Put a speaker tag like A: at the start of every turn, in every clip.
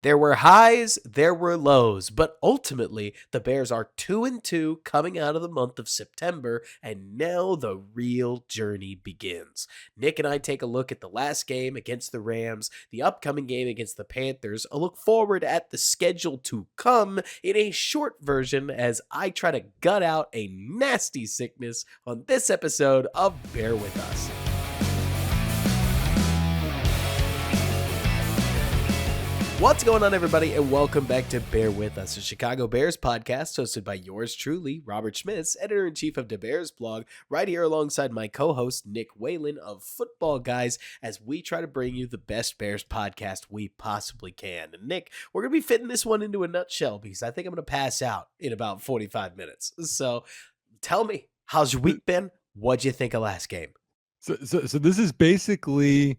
A: There were highs, there were lows, but ultimately the Bears are 2-2 coming out of the month of September, and now the real journey begins. Nick and I take a look at the last game against the Rams, the upcoming game against the Panthers, a look forward at the schedule to come in a short version as I try to gut out a nasty sickness on this episode of Bear With Us. What's going on, everybody, and welcome back to Bear With Us, a Chicago Bears podcast hosted by yours truly, Robert Schmitz, editor-in-chief of the Bears blog, right here alongside my co-host, Nick Whalen of Football Guys, as we try to bring you the best Bears podcast we possibly can. And Nick, we're going to be fitting this one into a nutshell because I think I'm going to pass out in about 45 minutes. So tell me, how's your week been? What'd you think of last game?
B: So this is basically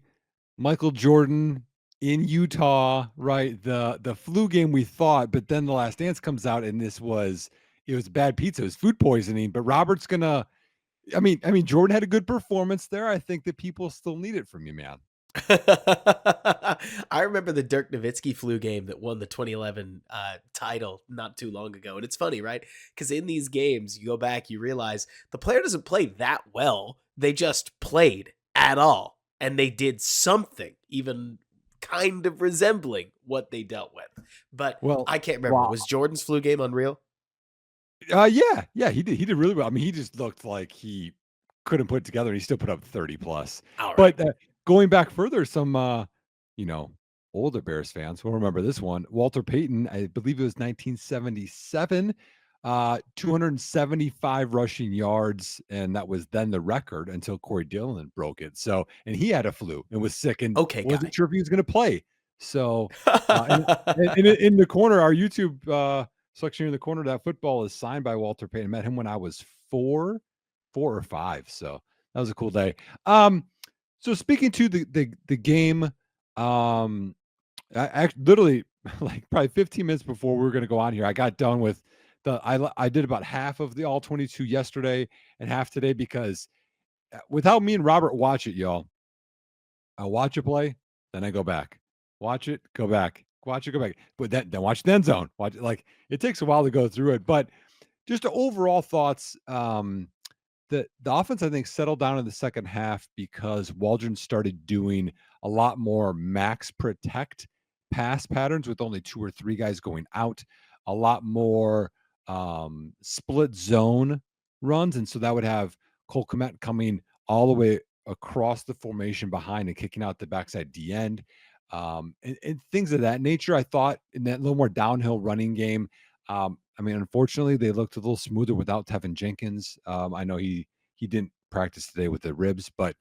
B: Michael Jordan in Utah, right? The flu game we thought, but then The Last Dance comes out and it was bad pizza, it was food poisoning. But Robert's gonna, I mean, Jordan had a good performance there. I think that people still need it from you, man.
A: I remember the Dirk Nowitzki flu game that won the 2011 title not too long ago. And it's funny, right? Because in these games, you go back, you realize the player doesn't play that well. They just played at all. And they did something, even kind of resembling what they dealt with. But I can't remember. Wow. Was Jordan's flu game unreal?
B: Yeah, he did really well. I mean, he just looked like he couldn't put it together, and he still put up 30 plus.
A: All right.
B: But going back further, some older Bears fans will remember this one. Walter Payton, I believe it was 1977, 275 rushing yards, and that was then the record until Corey Dillon broke it. So, and he had a flu and was sick and wasn't sure if he was going to play. So, in the corner, our YouTube section in the corner, that football is signed by Walter Payton. I met him when I was four or five. So that was a cool day. So speaking to the game, I literally like probably 15 minutes before we were going to go on here, I got done with I did about half of the all 22 yesterday and half today, because without me and Robert watch it, y'all, I watch it play, then I go back, watch it, go back, watch it, go back, but then watch the end zone, watch it. Like, it takes a while to go through it, but just the overall thoughts. The offense, I think, settled down in the second half because Waldren started doing a lot more max protect pass patterns with only 2 or 3 guys going out, a lot more split zone runs. And so that would have Cole Kmet coming all the way across the formation behind and kicking out the backside D end, and things of that nature. I thought in that little more downhill running game, I mean, unfortunately, they looked a little smoother without Tevin Jenkins. I know he didn't practice today with the ribs, but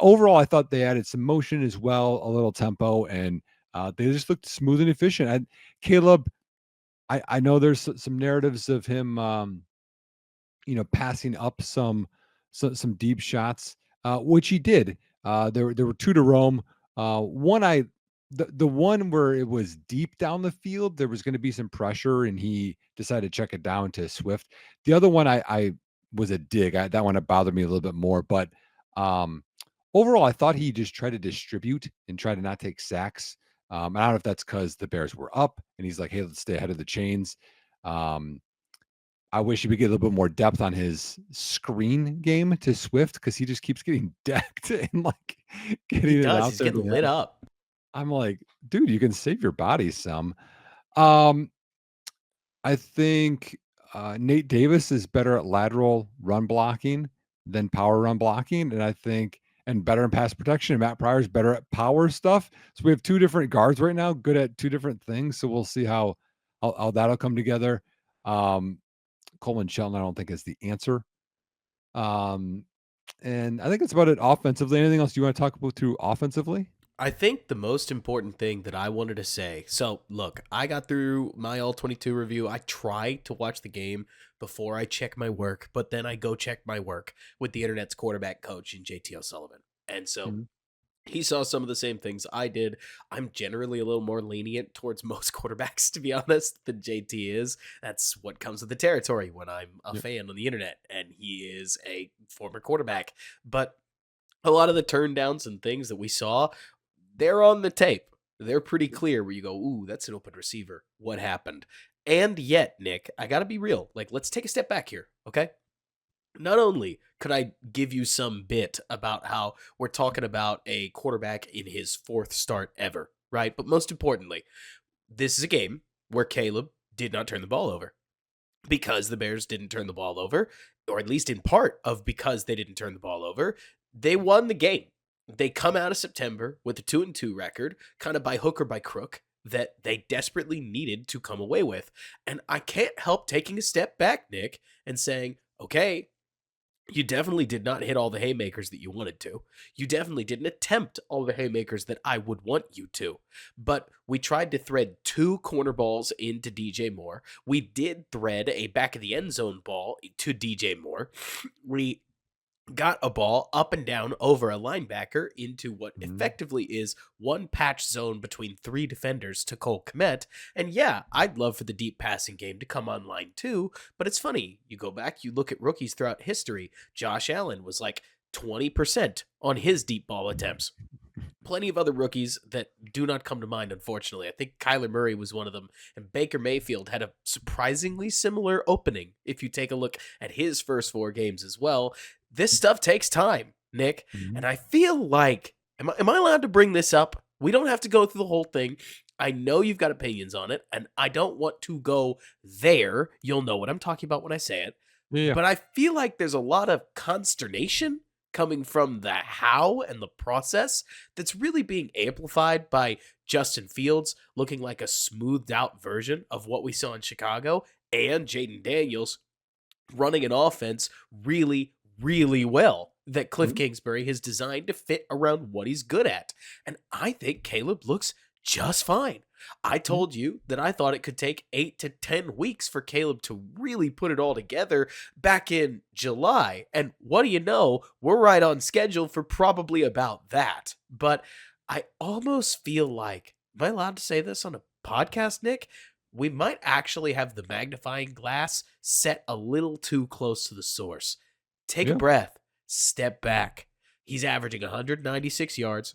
B: overall, I thought they added some motion as well, a little tempo, and they just looked smooth and efficient. Caleb, I know there's some narratives of him, passing up some deep shots, which he did. There were 2 to Rome. The one where it was deep down the field, there was going to be some pressure, and he decided to check it down to Swift. The other one, I was a dig. That one bothered me a little bit more. But overall, I thought he just tried to distribute and try to not take sacks. I don't know if that's because the Bears were up, and he's like, "Hey, let's stay ahead of the chains." I wish he would get a little bit more depth on his screen game to Swift, because he just keeps getting decked and like getting it out.
A: He's getting lit up.
B: I'm like, dude, you can save your body some. I think Nate Davis is better at lateral run blocking than power run blocking, and better in pass protection. And Matt Pryor is better at power stuff. So we have 2 different guards right now, good at 2 different things. So we'll see how that'll come together. Coleman Shelton, I don't think, is the answer. And I think that's about it offensively. Anything else you want to talk about through offensively?
A: I think the most important thing that I wanted to say, so look, I got through my all 22 review. I try to watch the game before I check my work, but then I go check my work with the internet's quarterback coach in JT O'Sullivan. And so he saw some of the same things I did. I'm generally a little more lenient towards most quarterbacks, to be honest, than JT is. That's what comes with the territory when I'm a fan on the internet, and he is a former quarterback. But a lot of the turn downs and things that we saw, they're on the tape. They're pretty clear where you go, ooh, that's an open receiver. What happened? And yet, Nick, I got to be real. Like, let's take a step back here, okay? Not only could I give you some bit about how we're talking about a quarterback in his fourth start ever, right? But most importantly, this is a game where Caleb did not turn the ball over because the Bears didn't turn the ball over, or at least in part of because they didn't turn the ball over. They won the game. They come out of September with a 2-2 record, kind of by hook or by crook, that they desperately needed to come away with. And I can't help taking a step back, Nick, and saying, okay, you definitely did not hit all the haymakers that you wanted to. You definitely didn't attempt all the haymakers that I would want you to. But we tried to thread 2 corner balls into DJ Moore. We did thread a back of the end zone ball to DJ Moore. We got a ball up and down over a linebacker into what effectively is one patch zone between 3 defenders to Cole Kmet. And yeah, I'd love for the deep passing game to come online too, but it's funny. You go back, you look at rookies throughout history. Josh Allen was like 20% on his deep ball attempts. Plenty of other rookies that do not come to mind, unfortunately. I think Kyler Murray was one of them, and Baker Mayfield had a surprisingly similar opening if you take a look at his first 4 games as well. This stuff takes time, Nick, and I feel like, am I allowed to bring this up? We don't have to go through the whole thing. I know you've got opinions on it, and I don't want to go there. You'll know what I'm talking about when I say it.
B: Yeah.
A: But I feel like there's a lot of consternation coming from the how and the process that's really being amplified by Justin Fields looking like a smoothed out version of what we saw in Chicago, and Jaden Daniels running an offense really, really well that Cliff Kingsbury has designed to fit around what he's good at. And I think Caleb looks just fine. I told you that I thought it could take 8 to 10 weeks for Caleb to really put it all together back in July. And what do you know? We're right on schedule for probably about that. But I almost feel like, am I allowed to say this on a podcast, Nick? We might actually have the magnifying glass set a little too close to the source. Take a breath, step back. He's averaging 196 yards.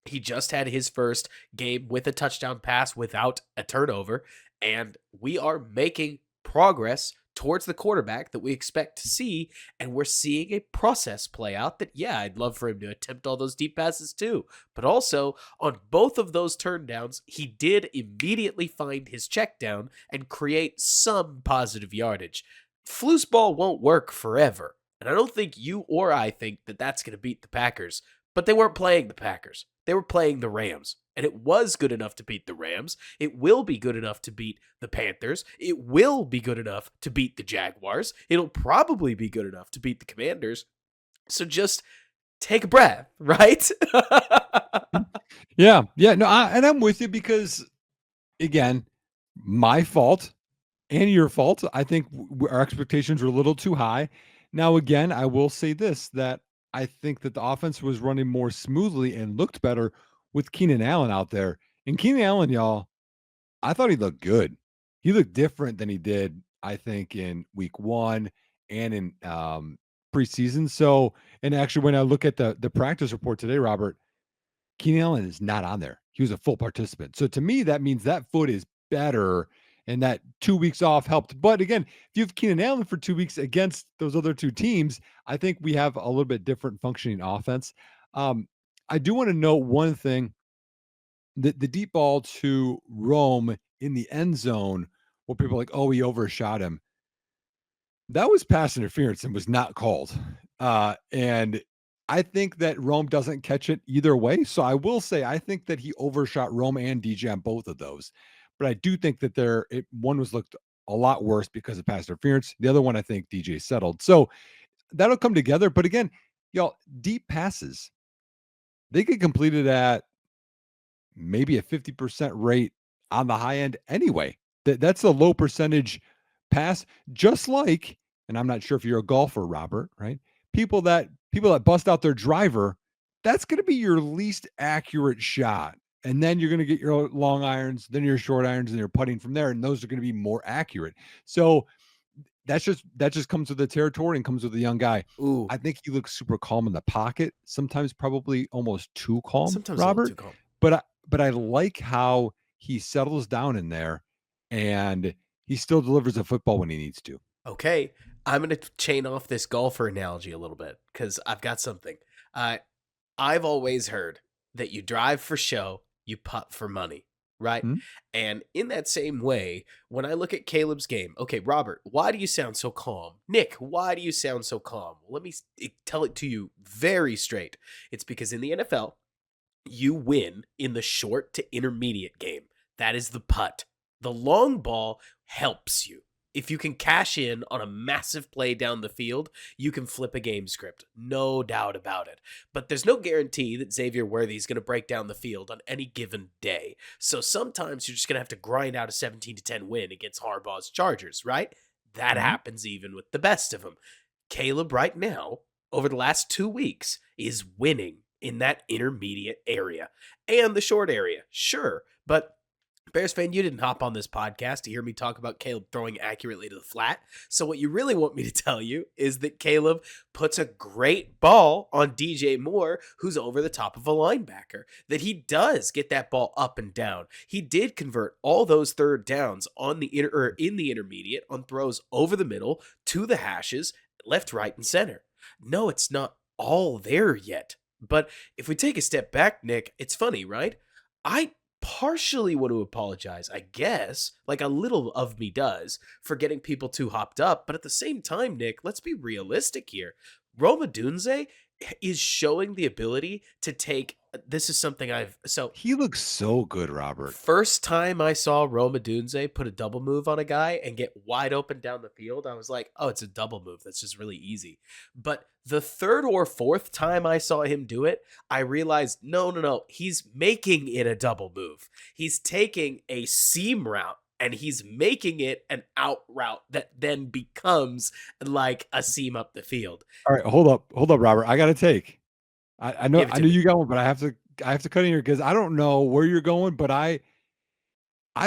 A: He just had his first game with a touchdown pass without a turnover, and we are making progress towards the quarterback that we expect to see, and we're seeing a process play out that, yeah, I'd love for him to attempt all those deep passes too, but also on both of those turndowns, he did immediately find his check down and create some positive yardage. Floosball won't work forever, and I don't think you or I think that that's going to beat the Packers, but they weren't playing the Packers. They were playing the Rams, and it was good enough to beat the Rams. It will be good enough to beat the Panthers. It will be good enough to beat the Jaguars. It'll probably be good enough to beat the Commanders. So just take a breath, right?
B: Yeah. No, and I'm with you because, again, my fault and your fault. I think our expectations were a little too high. Now, again, I will say this, that I think that the offense was running more smoothly and looked better with Keenan Allen out there. And Keenan Allen, y'all, I thought he looked good. He looked different than he did, I think, in week 1 and in preseason. So, and actually, when I look at the practice report today, Robert, Keenan Allen is not on there. He was a full participant. So to me, that means that foot is better and that 2 weeks off helped. But again, if you have Keenan Allen for 2 weeks against those other 2 teams, I think we have a little bit different functioning offense. I do want to note one thing. The deep ball to Rome in the end zone, where people are like, oh, he overshot him. That was pass interference and was not called. And I think that Rome doesn't catch it either way. So I will say, I think that he overshot Rome and DJ on both of those. But I do think that one was looked a lot worse because of pass interference. The other one, I think DJ settled. So that'll come together. But again, y'all, deep passes, they get completed at maybe a 50% rate on the high end anyway. That's a low percentage pass, just like, and I'm not sure if you're a golfer, Robert, right? People that bust out their driver, that's going to be your least accurate shot. And then you're going to get your long irons, then your short irons, and you're putting from there, and those are going to be more accurate. So that just comes with the territory and comes with a young guy.
A: Ooh.
B: I think he looks super calm in the pocket, sometimes probably almost too calm,
A: Sometimes
B: Robert.
A: a little too calm.
B: but I like how he settles down in there and he still delivers a football when he needs to.
A: Okay, I'm going to chain off this golfer analogy a little bit because I've got something. Uh, I've always heard that you drive for show, you putt for money, right?
B: Hmm?
A: And in that same way, when I look at Caleb's game, okay, Robert, why do you sound so calm? Nick, why do you sound so calm? Let me tell it to you very straight. It's because in the NFL, you win in the short to intermediate game. That is the putt. The long ball helps you. If you can cash in on a massive play down the field, you can flip a game script. No doubt about it. But there's no guarantee that Xavier Worthy is going to break down the field on any given day. So sometimes you're just going to have to grind out a 17-10 win against Harbaugh's Chargers, right? That
B: Hmm?
A: happens even with the best of them. Caleb right now, over the last 2 weeks, is winning in that intermediate area and the short area. Sure, but Bears fan, you didn't hop on this podcast to hear me talk about Caleb throwing accurately to the flat. So what you really want me to tell you is that Caleb puts a great ball on DJ Moore, who's over the top of a linebacker, that he does get that ball up and down. He did convert all those third downs on the in the intermediate on throws over the middle to the hashes, left, right, and center. No, it's not all there yet. But if we take a step back, Nick, it's funny, right? I partially want to apologize, I guess, like a little of me does, for getting people too hopped up. But at the same time, Nick, let's be realistic here. Rome Odunze is showing the ability to take. This is something
B: He looks so good, Robert.
A: first time I saw Rome Odunze put a double move on a guy and get wide open down the field, I was like, oh, it's a double move. That's just really easy. But the third or fourth time I saw him do it, I realized, no. He's making it a double move. He's taking a seam route and he's making it an out route that then becomes like a seam up the field.
B: All right, hold up, Robert. I got to take. I know
A: Give it
B: I
A: to
B: know
A: me.
B: you got one, but I have to cut in here because I don't know where you're going, but I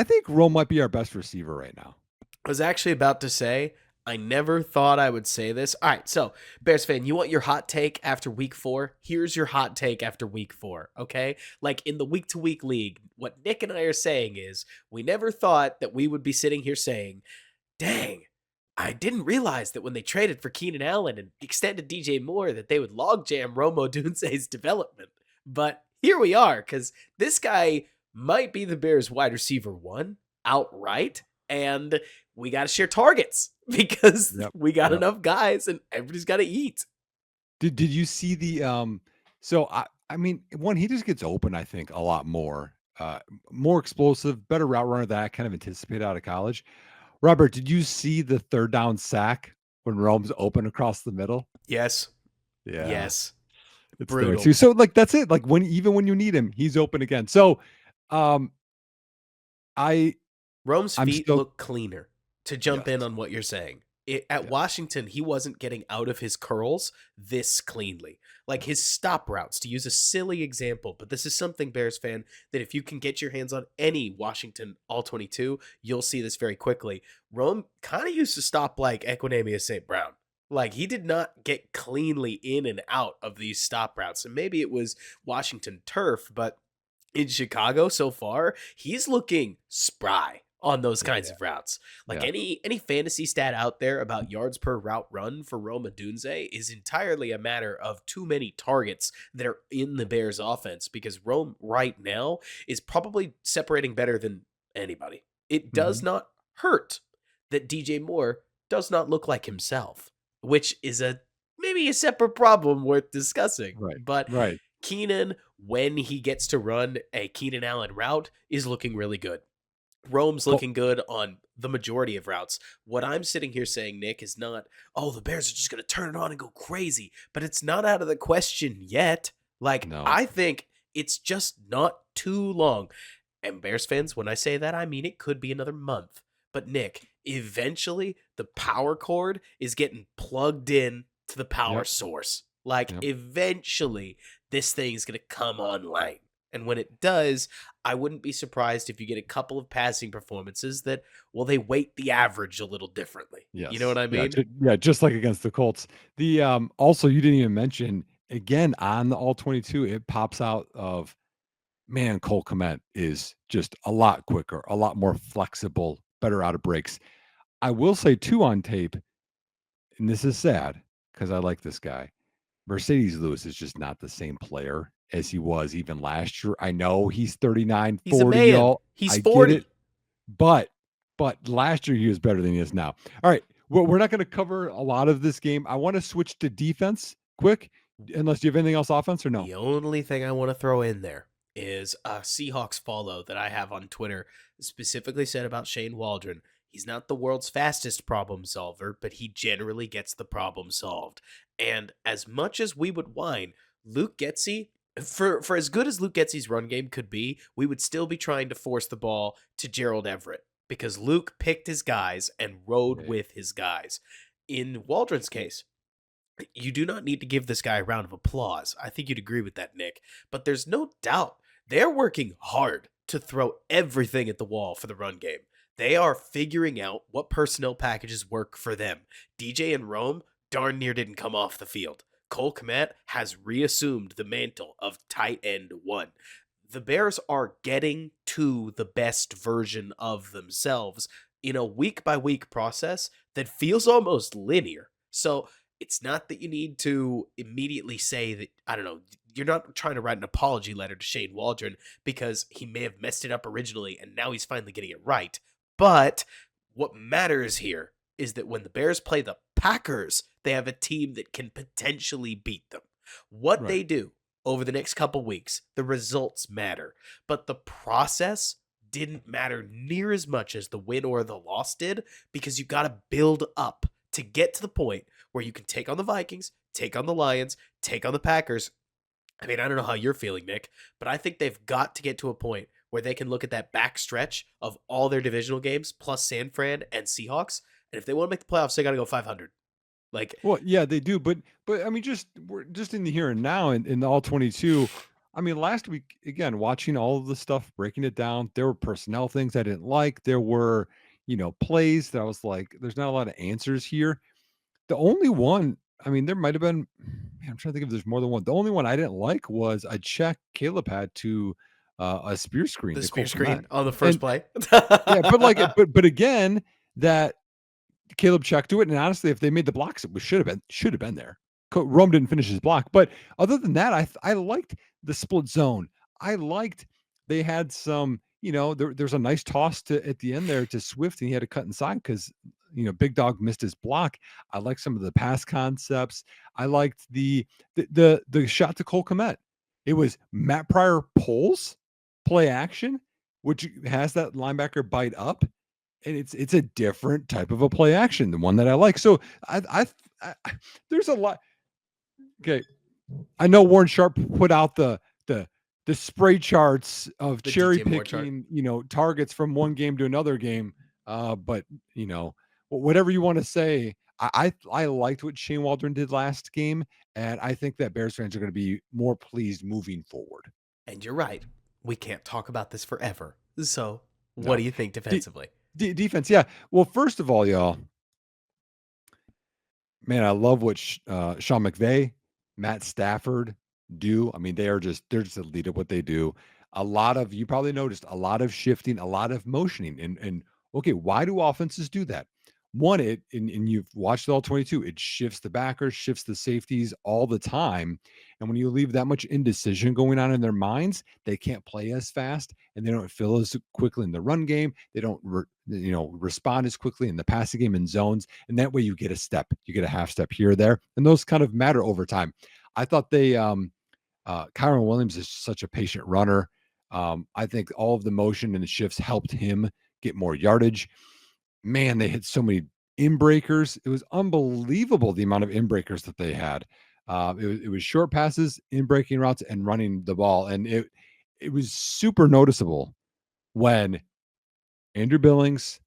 B: think Rome might be our best receiver right now.
A: I was actually about to say, I never thought I would say this. All right, so Bears fan, you want your hot take after week 4? Here's your hot take after week 4, okay? Like in the week to week league, what Nick and I are saying is we never thought that we would be sitting here saying, dang, I didn't realize that when they traded for Keenan Allen and extended DJ Moore that they would logjam Romo Dunze's development. But here we are, because this guy might be the Bears wide receiver 1 outright, and we got to share targets because
B: Yep.
A: we got
B: Yep.
A: enough guys and everybody's got to eat.
B: Did you see the so I mean, one, he just gets open, I think, a lot more. More explosive, better route runner that I kind of anticipated out of college. Robert, did you see the third down sack when Rome's open across the middle?
A: Yes.
B: Yeah,
A: Yes.
B: it's there
A: Brutal.
B: too. So like that's it. Like when you need him, he's open again. So um I
A: Rome's
B: I'm
A: feet
B: still
A: look cleaner, to jump
B: yes.
A: in on what you're saying. At
B: Yeah.
A: Washington, he wasn't getting out of his curls this cleanly. Like his stop routes, to use a silly example, but this is something, Bears fan, that if you can get your hands on any Washington All 22, you'll see this very quickly. Rome kind of used to stop like Equinemius St. Brown. Like he did not get cleanly in and out of these stop routes. And maybe it was Washington turf, but in Chicago so far, he's looking spry on those kinds
B: Yeah.
A: of routes. Like
B: Yeah.
A: any fantasy stat out there about yards per route run for Roma Dunze is entirely a matter of too many targets that are in the Bears offense, because Rome right now is probably separating better than anybody. It does
B: Mhm.
A: not hurt that DJ Moore does not look like himself, which is a maybe a separate problem worth discussing.
B: Right.
A: But
B: Right.
A: Keenan, when he gets to run a Keenan Allen route, is looking really good. Rome's
B: Well,
A: looking good on the majority of routes. What I'm sitting here saying, Nick, is not, oh, the Bears are just going to turn it on and go crazy. But it's not out of the question yet. Like,
B: no.
A: I think it's just not too long. And Bears fans, when I say that, I mean it could be another month. But Nick, eventually the power cord is getting plugged in to the power
B: Yep.
A: source. Like,
B: Yep.
A: eventually this thing is going to come online. And when it does, I wouldn't be surprised if you get a couple of passing performances that, well, they weight the average a little differently.
B: Yes.
A: You know what I
B: Yeah,
A: mean?
B: just like against the Colts. The also you didn't even mention again on the all 22, it pops out of man, Cole Kmet is just a lot quicker, a lot more flexible, better out of breaks. I will say too on tape, and this is sad because I like this guy. Mercedes Lewis is just not the same player as he was even last year. I know he's 39,
A: He's a
B: 40,
A: man.
B: y'all.
A: He's
B: I get it.
A: 40.
B: But last year he was better than he is now. All right. Well, we're not going to cover a lot of this game. I want to switch to defense quick, unless you have anything else offense or no.
A: The only thing I want to throw in there is a Seahawks follow that I have on Twitter specifically said about Shane Waldren. He's not the world's fastest problem solver, but he generally gets the problem solved. And as much as we would whine, Luke Getsy, for as good as Luke Getsy's run game could be, we would still be trying to force the ball to Gerald Everett because Luke picked his guys and rode with his guys. In Waldron's case, you do not need to give this guy a round of applause. I think you'd agree with that, Nick. But there's no doubt they're working hard to throw everything at the wall for the run game. They are figuring out what personnel packages work for them. DJ and Rome darn near didn't come off the field. Cole Kmet has reassumed the mantle of tight end one. The Bears are getting to the best version of themselves in a week by week process that feels almost linear. So it's not that you need to immediately say that, I don't know, you're not trying to write an apology letter to Shane Waldron because he may have messed it up originally and now he's finally getting it right. But what matters here is that when the Bears play the Packers, they have a team that can potentially beat them. What they do over the next couple weeks, the results matter. But the process didn't matter near as much as the win or the loss did because you got to build up to get to the point where you can take on the Vikings, take on the Lions, take on the Packers. I mean, I don't know how you're feeling, Nick, but I think they've got to get to a point where they can look at that back stretch of all their divisional games plus San Fran and Seahawks. And if they want to make the playoffs, they got to go 500. Like,
B: well, yeah, they do, but I mean, we're just in the here and now in the all 22. I mean, last week again, watching all of the stuff, breaking it down, there were personnel things I didn't like. There were, plays that I was like, there's not a lot of answers here. The only one, I mean, there might have been, man, I'm trying to think if there's more than one. The only one I didn't like was a check Caleb had to a spear screen.
A: the
B: to
A: spear
B: Cole
A: screen
B: Kmet.
A: on the first play.
B: Yeah, but again, that Caleb checked to it, and honestly, if they made the blocks, it should have been there. Rome didn't finish his block, but other than that, I liked the split zone. I liked they had some, there's a nice toss at the end there to Swift, and he had to cut inside because Big Dog missed his block. I liked some of the pass concepts. I liked the shot to Cole Kmet. It was Matt Pryor pulls play action, which has that linebacker bite up. And it's a different type of a play action, the one that I like. So I there's a lot. Okay, I know Warren Sharp put out the spray charts of
A: The
B: cherry
A: DJ Moore chart.
B: picking, targets from one game to another game. But whatever you want to say, I liked what Shane Waldron did last game, and I think that Bears fans are going to be more pleased moving forward.
A: And you're right. We can't talk about this forever. So, what do you think defensively?
B: Defense, yeah. Well, first of all, y'all, man, I love what Sean McVay, Matt Stafford do. I mean, they're just elite at what they do. A lot of, you probably noticed, a lot of shifting, a lot of motioning. And okay, why do offenses do that? One, and you've watched all 22, it shifts the backers, shifts the safeties all the time. And when you leave that much indecision going on in their minds, they can't play as fast and they don't feel as quickly in the run game. They don't, respond as quickly in the passing game in zones. And that way you get a half step here or there. And those kind of matter over time. I thought Kyron Williams is such a patient runner. I think all of the motion and the shifts helped him get more yardage. Man, they hit so many inbreakers. It was unbelievable the amount of inbreakers that they had. It was short passes, inbreaking routes, and running the ball. And it was super noticeable when Andrew Billings,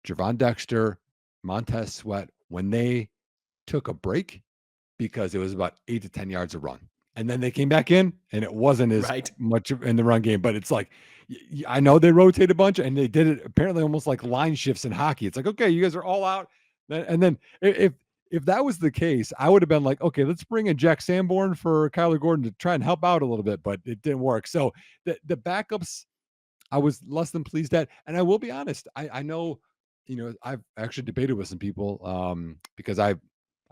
B: Javon Dexter, Montez Sweat, when they took a break because it was about 8 to 10 yards of run. And then they came back in and it wasn't as much in the run game, but it's like, I know they rotate a bunch and they did it apparently almost like line shifts in hockey. It's like, okay, you guys are all out. And then if if that was the case, I would have been like, okay, let's bring in Jack Sanborn for Kyler Gordon to try and help out a little bit, but it didn't work. So the backups, I was less than pleased at. And I will be honest, I know, I've actually debated with some people because I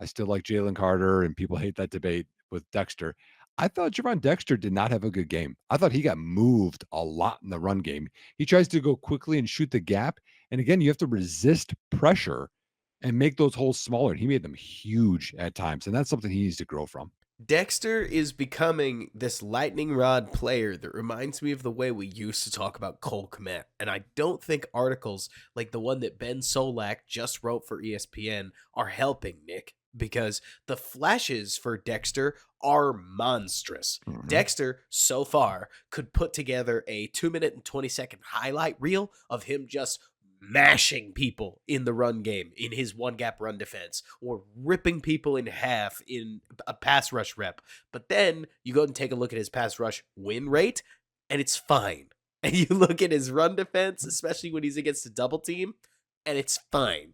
B: still like Jalen Carter and people hate that debate with Dexter. I thought Javon Dexter did not have a good game. I thought he got moved a lot in the run game. He tries to go quickly and shoot the gap. And again, you have to resist pressure and make those holes smaller. And he made them huge at times. And that's something he needs to grow from.
A: Dexter is becoming this lightning rod player that reminds me of the way we used to talk about Cole Kmet. And I don't think articles like the one that Ben Solak just wrote for ESPN are helping, Nick, because the flashes for Dexter are monstrous.
B: Mhm.
A: Dexter, so far, could put together a 2-minute and 20-second highlight reel of him just mashing people in the run game in his one gap run defense or ripping people in half in a pass rush rep. But then you go and take a look at his pass rush win rate and it's fine. And you look at his run defense, especially when he's against a double team, and it's fine.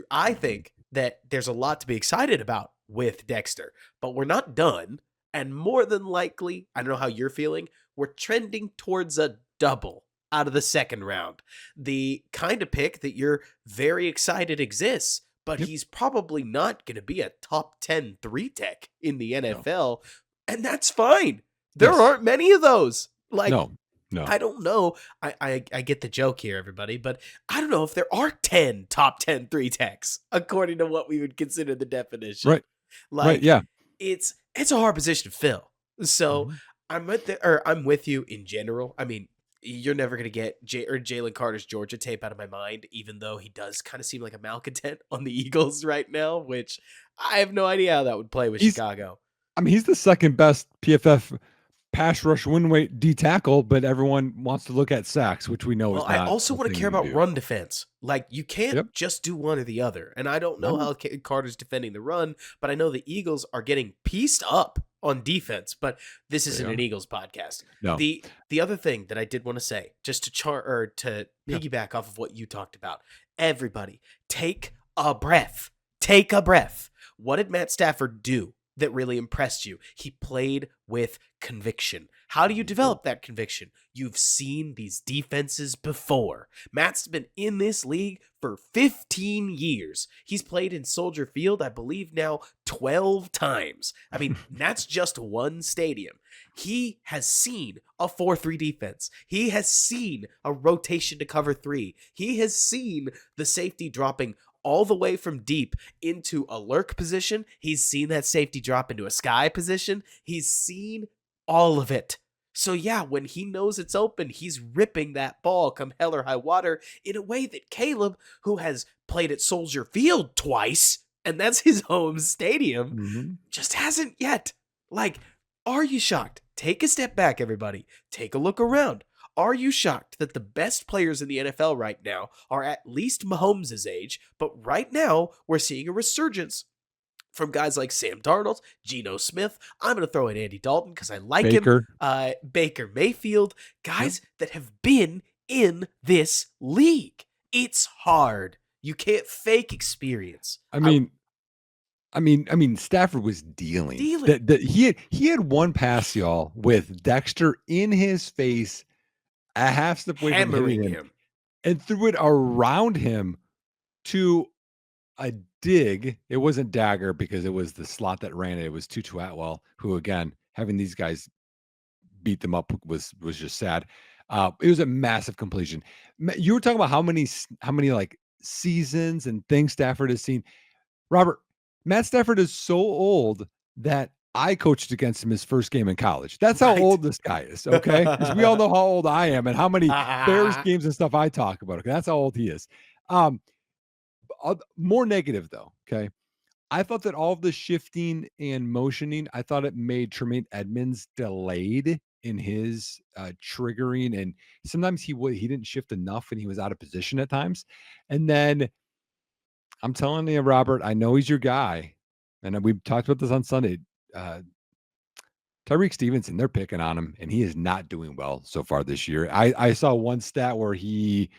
A: I think that there's a lot to be excited about with Dexter, but we're not done. And more than likely, I don't know how you're feeling, we're trending towards a double out of the second round. The kind of pick that you're very excited exists, but
B: Yep.
A: he's probably not going to be a top 10 3-tech in the NFL, and that's fine. There
B: Yes.
A: aren't many of those. Like,
B: No.
A: I don't know. I get the joke here, everybody, but I don't know if there are 10 top 10 3-techs according to what we would consider the definition.
B: Right.
A: Like,
B: Right. Yeah.
A: it's a hard position to fill. So
B: Mhm.
A: I'm with you in general. I mean, you're never gonna get Jalen Carter's Georgia tape out of my mind, even though he does kind of seem like a malcontent on the Eagles right now, which I have no idea how that would play with Chicago.
B: I mean, he's the second best PFF pass rush win rate D tackle, but everyone wants to look at sacks, which we know
A: Well,
B: is
A: I
B: not.
A: also want to care about run defense. Like, you can't
B: Yep.
A: just do one or the other. And I don't know how Carter's defending the run, but I know the Eagles are getting pieced up on defense. But this isn't an Eagles podcast.
B: No.
A: The other thing that I did want to say, just to piggyback off of what you talked about, everybody take a breath. Take a breath. What did Matt Stafford do that really impressed you? He played with conviction. How do you develop that conviction? You've seen these defenses before. Matt's been in this league for 15 years. He's played in Soldier Field, I believe now 12 times. I mean, that's just one stadium. He has seen a 4-3 defense. He has seen a rotation to cover 3. He has seen the safety dropping all the way from deep into a lurk position. He's seen that safety drop into a sky position. He's seen all of it. So yeah, when he knows it's open, he's ripping that ball come hell or high water in a way that Caleb, who has played at Soldier Field twice, and that's his home stadium, just hasn't yet. Like, are you shocked? Take a step back, everybody. Take a look around. Are you shocked that the best players in the NFL right now are at least Mahomes' age, but right now we're seeing a resurgence from guys like Sam Darnold, Geno Smith. I'm going to throw in Andy Dalton because I like him. Baker Mayfield, guys that have been in this league. It's hard. You can't fake experience.
B: I mean, Stafford was dealing. He had one pass, y'all, with Dexter in his face, a half step away from hitting him, and threw it around him to a dig. It wasn't dagger because it was the slot that ran it. It was Tutu Atwell, who, again, having these guys beat them up was just sad. It was a massive completion. You were talking about how many like seasons and things Stafford has seen. Robert, Matt Stafford is so old that I coached against him his first game in college. That's how old this guy is, okay? Because we all know how old I am and how many Bears games and stuff I talk about. Okay? That's how old he is. More negative, though, okay? I thought that all of the shifting and motioning, I thought it made Tremaine Edmonds delayed in his triggering, and sometimes he didn't shift enough and he was out of position at times. And then I'm telling you, Robert, I know he's your guy, and we talked about this on Sunday. Tyreek Stevenson, they're picking on him, and he is not doing well so far this year. I saw one stat where he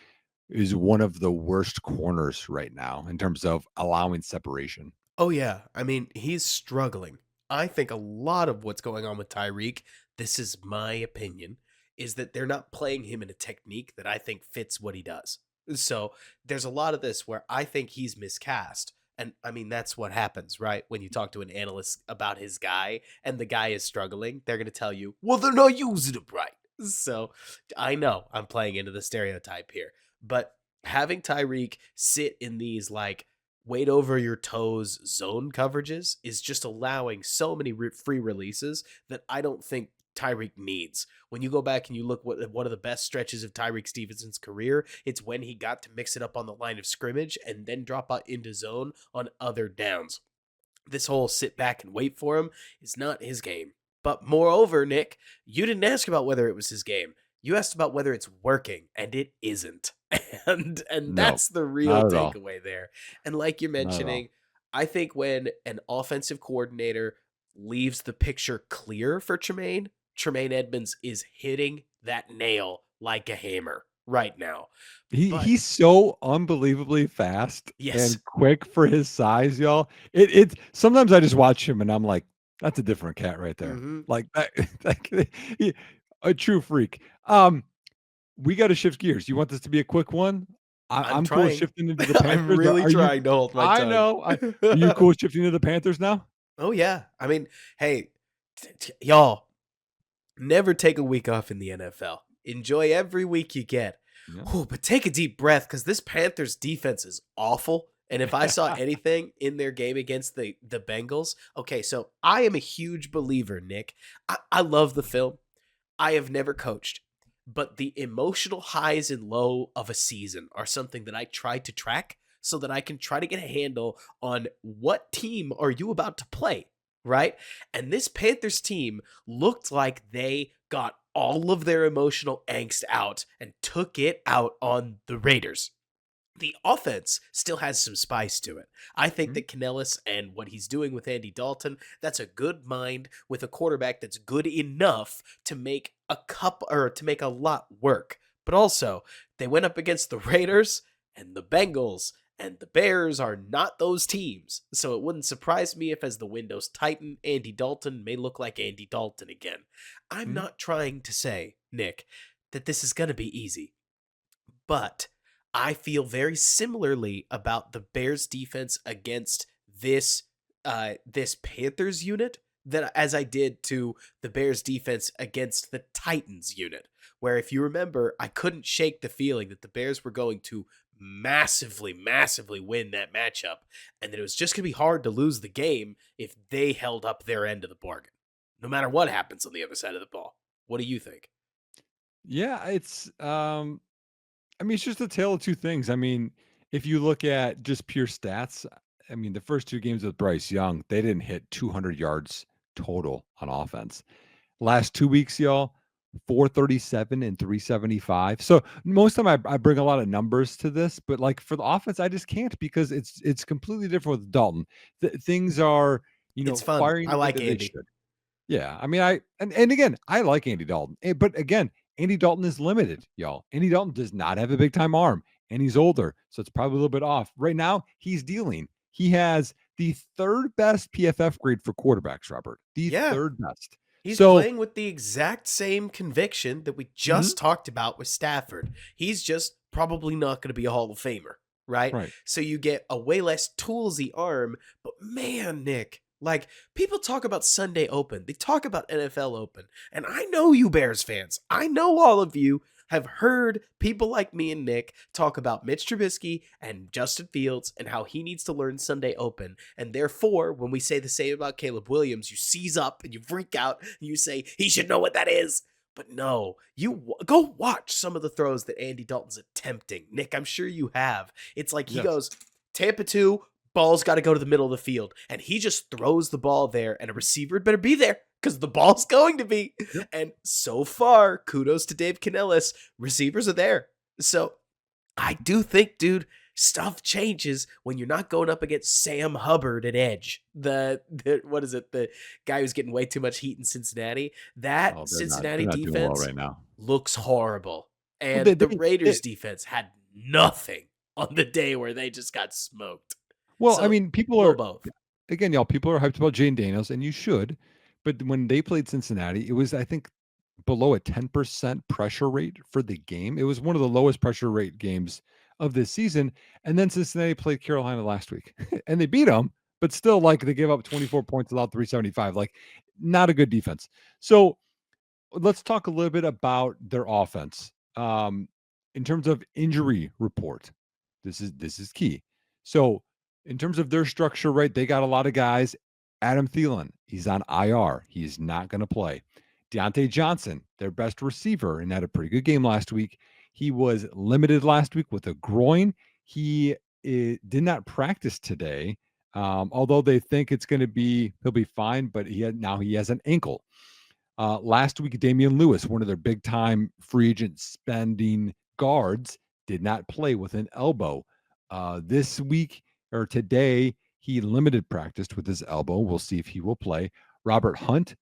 B: is one of the worst corners right now in terms of allowing separation.
A: Oh, yeah. I mean, he's struggling. I think a lot of what's going on with Tyreek, this is my opinion, is that they're not playing him in a technique that I think fits what he does. So there's a lot of this where I think he's miscast. And I mean, that's what happens, right? When you talk to an analyst about his guy and the guy is struggling, they're going to tell you, well, they're not using him right. So I know I'm playing into the stereotype here, but having Tyreek sit in these like weight over your toes zone coverages is just allowing so many free releases that I don't think Tyreek needs. When you go back and you look what one of the best stretches of Tyreek Stevenson's career, it's when he got to mix it up on the line of scrimmage and then drop out into zone on other downs. This whole sit back and wait for him is not his game. But moreover, Nick, you didn't ask about whether it was his game. You asked about whether it's working, and it isn't. And
B: No,
A: that's the real
B: not at all.
A: takeaway there. And like you're
B: Not at all.
A: mentioning, I think when an offensive coordinator leaves the picture clear for Tremaine Edmonds is hitting that nail like a hammer right now. But
B: He's so unbelievably fast
A: yes,
B: and quick for his size, y'all. It sometimes I just watch him and I'm like, that's a different cat right there.
A: hmm
B: Like that, he- a true freak. We got to shift gears. You want this to be a quick one?
A: I'm
B: I'm cool with
A: trying.
B: shifting into the
A: I'm
B: Panthers.
A: really
B: Are you?
A: trying to hold my
B: I
A: tongue.
B: know. Are you cool with shifting to the Panthers now?
A: Oh yeah. I mean, hey, y'all, never take a week off in the NFL. Enjoy every week you get.
B: Yeah.
A: Whew, but take a deep breath because this Panthers defense is awful. And if I saw anything in their game against the Bengals, okay, so I am a huge believer, Nick. I love the film. I have never coached, but the emotional highs and low of a season are something that I try to track so that I can try to get a handle on what team are you about to play, right? And this Panthers team looked like they got all of their emotional angst out and took it out on the Raiders. The offense still has some spice to it. I think
B: Mhm.
A: that Canellis and what he's doing with Andy Dalton, that's a good mind with a quarterback that's good enough to make a cup or to make a lot work. But also, they went up against the Raiders and the Bengals, and the Bears are not those teams. So it wouldn't surprise me if as the windows tighten, Andy Dalton may look like Andy Dalton again. I'm
B: Mhm.
A: not trying to say, Nick, that this is going to be easy. But I feel very similarly about the Bears defense against this Panthers unit that as I did to the Bears defense against the Titans unit. Where if you remember, I couldn't shake the feeling that the Bears were going to massively win that matchup and that it was just going to be hard to lose the game if they held up their end of the bargain. No matter what happens on the other side of the ball. What do you think?
B: Yeah, it's I mean, it's just a tale of two things. I mean, if you look at just pure stats, I mean, the first two games with Bryce Young, they didn't hit 200 yards total on offense. Last 2 weeks, y'all, 437 and 375. So most of the time I bring a lot of numbers to this, but like for the offense, I just can't because it's completely different with Dalton. Things are,
A: It's fun.
B: firing
A: I
B: the way
A: like
B: that they
A: Andy.
B: should. Yeah, I mean, and again, I like Andy Dalton, but again, Andy Dalton is limited, y'all. Andy Dalton does not have a big time arm, and he's older, so it's probably a little bit off. Right now, he's dealing. He has the third best PFF grade for quarterbacks, Robert. The
A: Yeah.
B: third best.
A: He's
B: So,
A: playing with the exact same conviction that we
B: mhm,
A: just talked about with Stafford. He's just probably not going to be a Hall of Famer, right?
B: right.
A: So you get a way less toolsy arm, but man, Nick, like people talk about Sunday Open, they talk about NFL Open, and I know you Bears fans. I know all of you have heard people like me and Nick talk about Mitch Trubisky and Justin Fields and how he needs to learn Sunday Open. And therefore, when we say the same about Caleb Williams, you seize up and you freak out and you say, he should know what that is. But no, go watch some of the throws that Andy Dalton's attempting. Nick, I'm sure you have. It's like he
B: Yes.
A: goes, Tampa 2, ball's got to go to the middle of the field. And he just throws the ball there, and a receiver better be there because the ball's going to be.
B: Yep.
A: And so far, kudos to Dave Canellis, receivers are there. So I do think, dude, stuff changes when you're not going up against Sam Hubbard at edge. The what is it? The guy who's getting way too much heat in Cincinnati. That
B: Oh,
A: Cincinnati
B: they're not doing well
A: defense
B: right now.
A: looks horrible.
B: Well,
A: And the Raiders defense had nothing on the day where they just got smoked.
B: well, I
A: So,
B: mean, people
A: little
B: are
A: both.
B: again, y'all, people are hyped about Jane Daniels, and you should. But when they played Cincinnati, it was, I think, below a 10% pressure rate for the game. It was one of the lowest pressure rate games of this season. And then Cincinnati played Carolina last week and they beat them, but still, like, they gave up 24 points, allowed 375. Like, not a good defense. So let's talk a little bit about their offense. In terms of injury report, this is key. So in terms of their structure, right, they got a lot of guys. Adam Thielen, he's on IR. He's not going to play. Deontay Johnson, their best receiver, and had a pretty good game last week. He was limited last week with a groin. He did not practice today, although they think he'll be fine. But he has an ankle. Last week, Damian Lewis, one of their big time free agent spending guards, did not play with an elbow. This week or today, he limited practiced with his elbow. We'll see if he will play. Robert Hunt,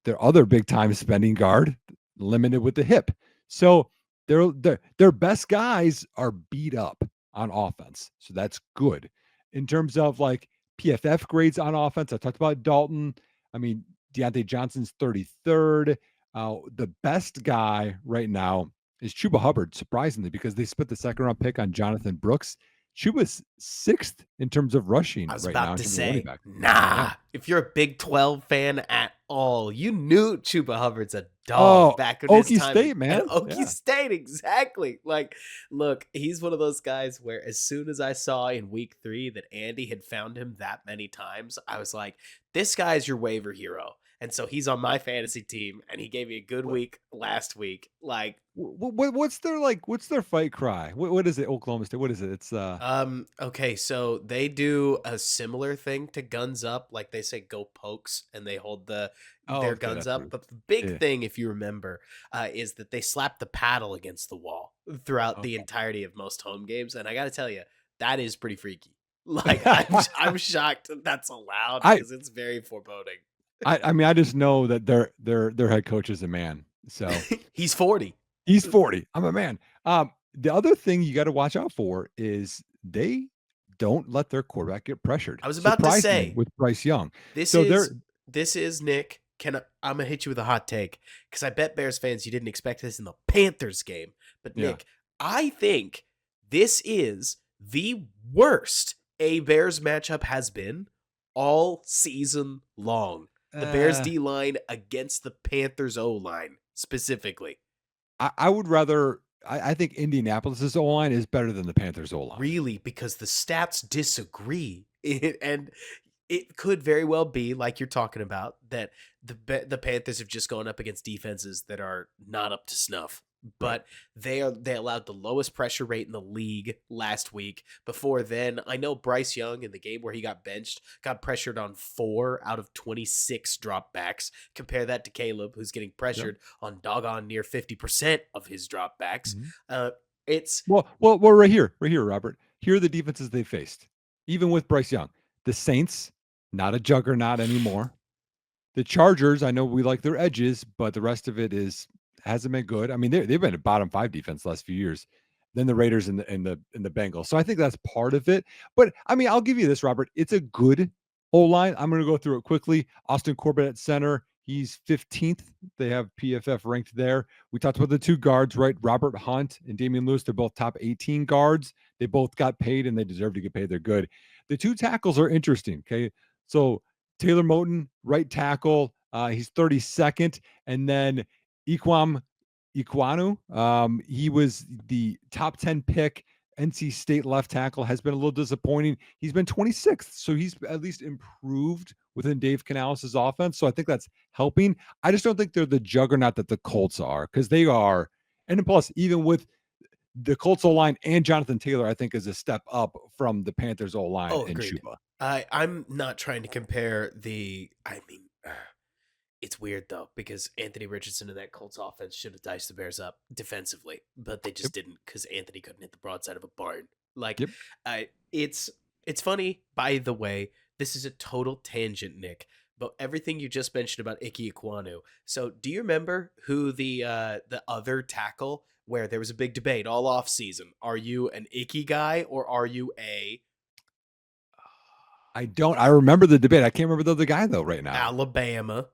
B: their other big time spending guard, limited with the hip. So their best guys are beat up on offense. So that's good. In terms of like PFF grades on offense, I talked about Dalton. I mean, Deontay Johnson's 33rd. The best guy right now is Chuba Hubbard, surprisingly, because they spent the second round pick on Jonathan Brooks. Chuba's sixth in terms of rushing
A: I was
B: right now
A: about
B: in
A: to
B: terms of running
A: say,
B: back.
A: nah.
B: Yeah.
A: If you're a Big 12 fan at all, you knew Chuba Hubbard's a dog
B: Oh,
A: back in his
B: Okie
A: time
B: State,
A: at
B: man.
A: Okie
B: Yeah.
A: State. Exactly. Like, look, he's one of those guys where as soon as I saw in week 3 that Andy had found him that many times, I was like, this guy's your waiver hero. And so he's on my fantasy team, and he gave me a good
B: What,
A: week last week. Like,
B: what's their fight cry? What is it? Oklahoma State. What is it? It's
A: okay, so they do a similar thing to guns up, like they say go pokes and they hold
B: oh,
A: their
B: okay,
A: guns
B: that's
A: up.
B: weird.
A: But the big
B: Yeah.
A: thing, if you remember, is that they slap the paddle against the wall throughout the
B: Okay.
A: entirety of most home games. And I gotta tell you, that is pretty freaky. Like I'm shocked that that's allowed
B: I
A: because it's very foreboding.
B: I mean, I just know that their head coach is a man. So
A: He's 40.
B: he's 40. I'm a man. The other thing you got to watch out for is they don't let their quarterback get pressured.
A: I was about to
B: Surprisingly,
A: say,
B: with Bryce Young.
A: This
B: So
A: is
B: they're
A: this is Nick. I'm gonna hit you with a hot take because I bet Bears fans you didn't expect this in the Panthers game. But
B: yeah.
A: Nick, I think this is the worst a Bears matchup has been all season long. The Bears
B: Uh,
A: D line against the Panthers O line specifically.
B: I would rather. I think Indianapolis's O line is better than the Panthers O line.
A: Really, because the stats disagree. And it could very well be like you're talking about that the Panthers have just gone up against defenses that are not up to snuff.
B: Right.
A: But they allowed the lowest pressure rate in the league last week. Before then, I know Bryce Young in the game where he got benched got pressured on 4 out of 26 dropbacks. Compare that to Caleb, who's getting
B: Yep.
A: pressured on doggone near 50% of his dropbacks.
B: Mhm.
A: It's
B: Well, right here, Robert. Here are the defenses they faced, even with Bryce Young. The Saints, not a juggernaut anymore. The Chargers, I know we like their edges, but the rest of it hasn't been good. I mean, they've been a bottom 5 defense the last few years. Then the Raiders and the Bengals. So I think that's part of it. But I mean, I'll give you this, Robert. It's a good O-line. I'm going to go through it quickly. Austin Corbett at center. He's 15th. They have PFF ranked there. We talked about the two guards, right? Robert Hunt and Damian Lewis. They're both top 18 guards. They both got paid and they deserve to get paid. They're good. The two tackles are interesting. Okay. So Taylor Moton, right tackle. He's 32nd. And then Iquanu, he was the top 10 pick. NC State left tackle has been a little disappointing. He's been 26th, so he's at least improved within Dave Canales' offense. So I think that's helping. I just don't think they're the juggernaut that the Colts are because they are. And then plus, even with the Colts O-line and Jonathan Taylor, I think is a step up from the Panthers O-line and
A: agreed.
B: Chuba.
A: I'm not trying to compare I mean, it's weird though because Anthony Richardson and that Colts offense should have diced the Bears up defensively, but they
B: Yep.
A: just didn't because Anthony couldn't hit the broadside of a barn. Like,
B: Yep.
A: it's funny. By the way, this is a total tangent, Nick. But everything you just mentioned about Ike Ikwanu. So, do you remember who the other tackle where there was a big debate all off season? Are you an Icky guy or are you a
B: I don't. I remember the debate. I can't remember the other guy though right now.
A: Alabama,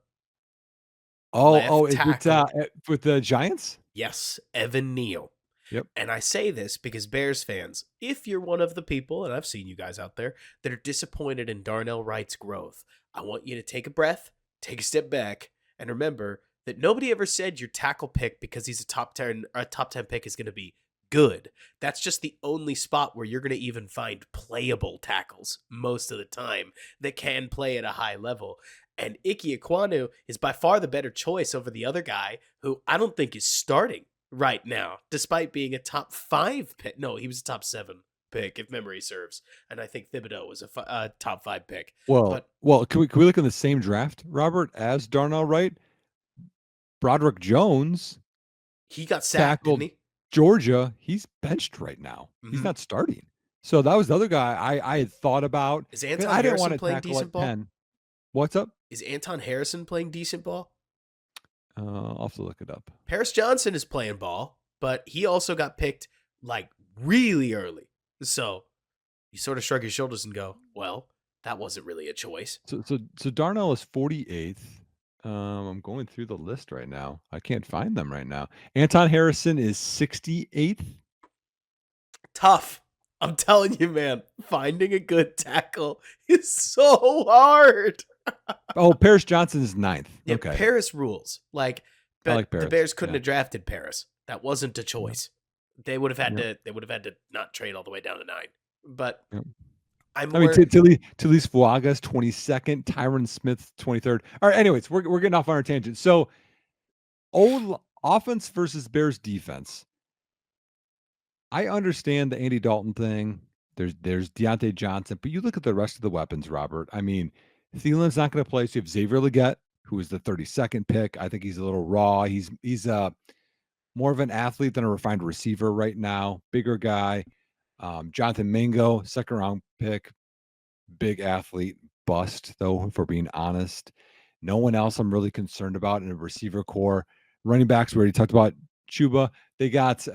B: Oh,
A: left
B: is it
A: tackle.
B: with the Giants?
A: Yes, Evan Neal.
B: Yep.
A: And I say this because Bears fans, if you're one of the people, and I've seen you guys out there, that are disappointed in Darnell Wright's growth, I want you to take a breath, take a step back, and remember that nobody ever said your tackle pick because he's a top 10 pick is going to be good. That's just the only spot where you're going to even find playable tackles most of the time that can play at a high level. And Ike Ekwonu is by far the better choice over the other guy who I don't think is starting right now, despite being a top 5 pick. No, he was a top 7 pick, if memory serves. And I think Thibodeau was a top 5 pick. But
B: Well, can we look in the same draft, Robert, as Darnell Wright? Broderick Jones
A: he got sacked, didn't
B: tackled
A: he?
B: Georgia. He's benched right now. He's
A: Mm-hmm.
B: not starting. So that was the other guy I had thought about.
A: Is
B: 'Cause
A: Anton
B: I didn't want
A: Harrison
B: to
A: playing
B: tackle
A: decent
B: at
A: ball?
B: 10. What's up?
A: Is Anton Harrison playing decent ball?
B: I'll have to look it up.
A: Paris Johnson is playing ball, but he also got picked like really early. So you sort of shrug your shoulders and go, well, that wasn't really a choice.
B: So Darnell is 48th. I'm going through the list right now. I can't find them right now. Anton Harrison is 68th.
A: Tough. I'm telling you, man, finding a good tackle is so hard.
B: Oh, Paris Johnson is 9th.
A: Yeah,
B: Okay.
A: Paris rules. Like,
B: I
A: but
B: like
A: the
B: Paris.
A: Bears couldn't
B: Yeah.
A: have drafted Paris. That wasn't a
B: Yep.
A: choice. They would have had
B: Yep.
A: to not trade all the way down to 9. But
B: Yep.
A: I'm
B: I mean,
A: more
B: Tilly's Fuaga's 22nd, Tyron Smith 23rd. All right. Anyways, we're getting off on our tangent. So, old offense versus Bears defense. I understand the Andy Dalton thing. There's Deontay Johnson, but you look at the rest of the weapons, Robert. I mean, Thielen's not going to play. So you have Xavier Legette, who is the 32nd pick. I think he's a little raw. He's more of an athlete than a refined receiver right now. Bigger guy. Jonathan Mingo, second round pick, big athlete, bust though, if we're being honest. No one else I'm really concerned about in a receiver core. Running backs, we already talked about Chuba. They got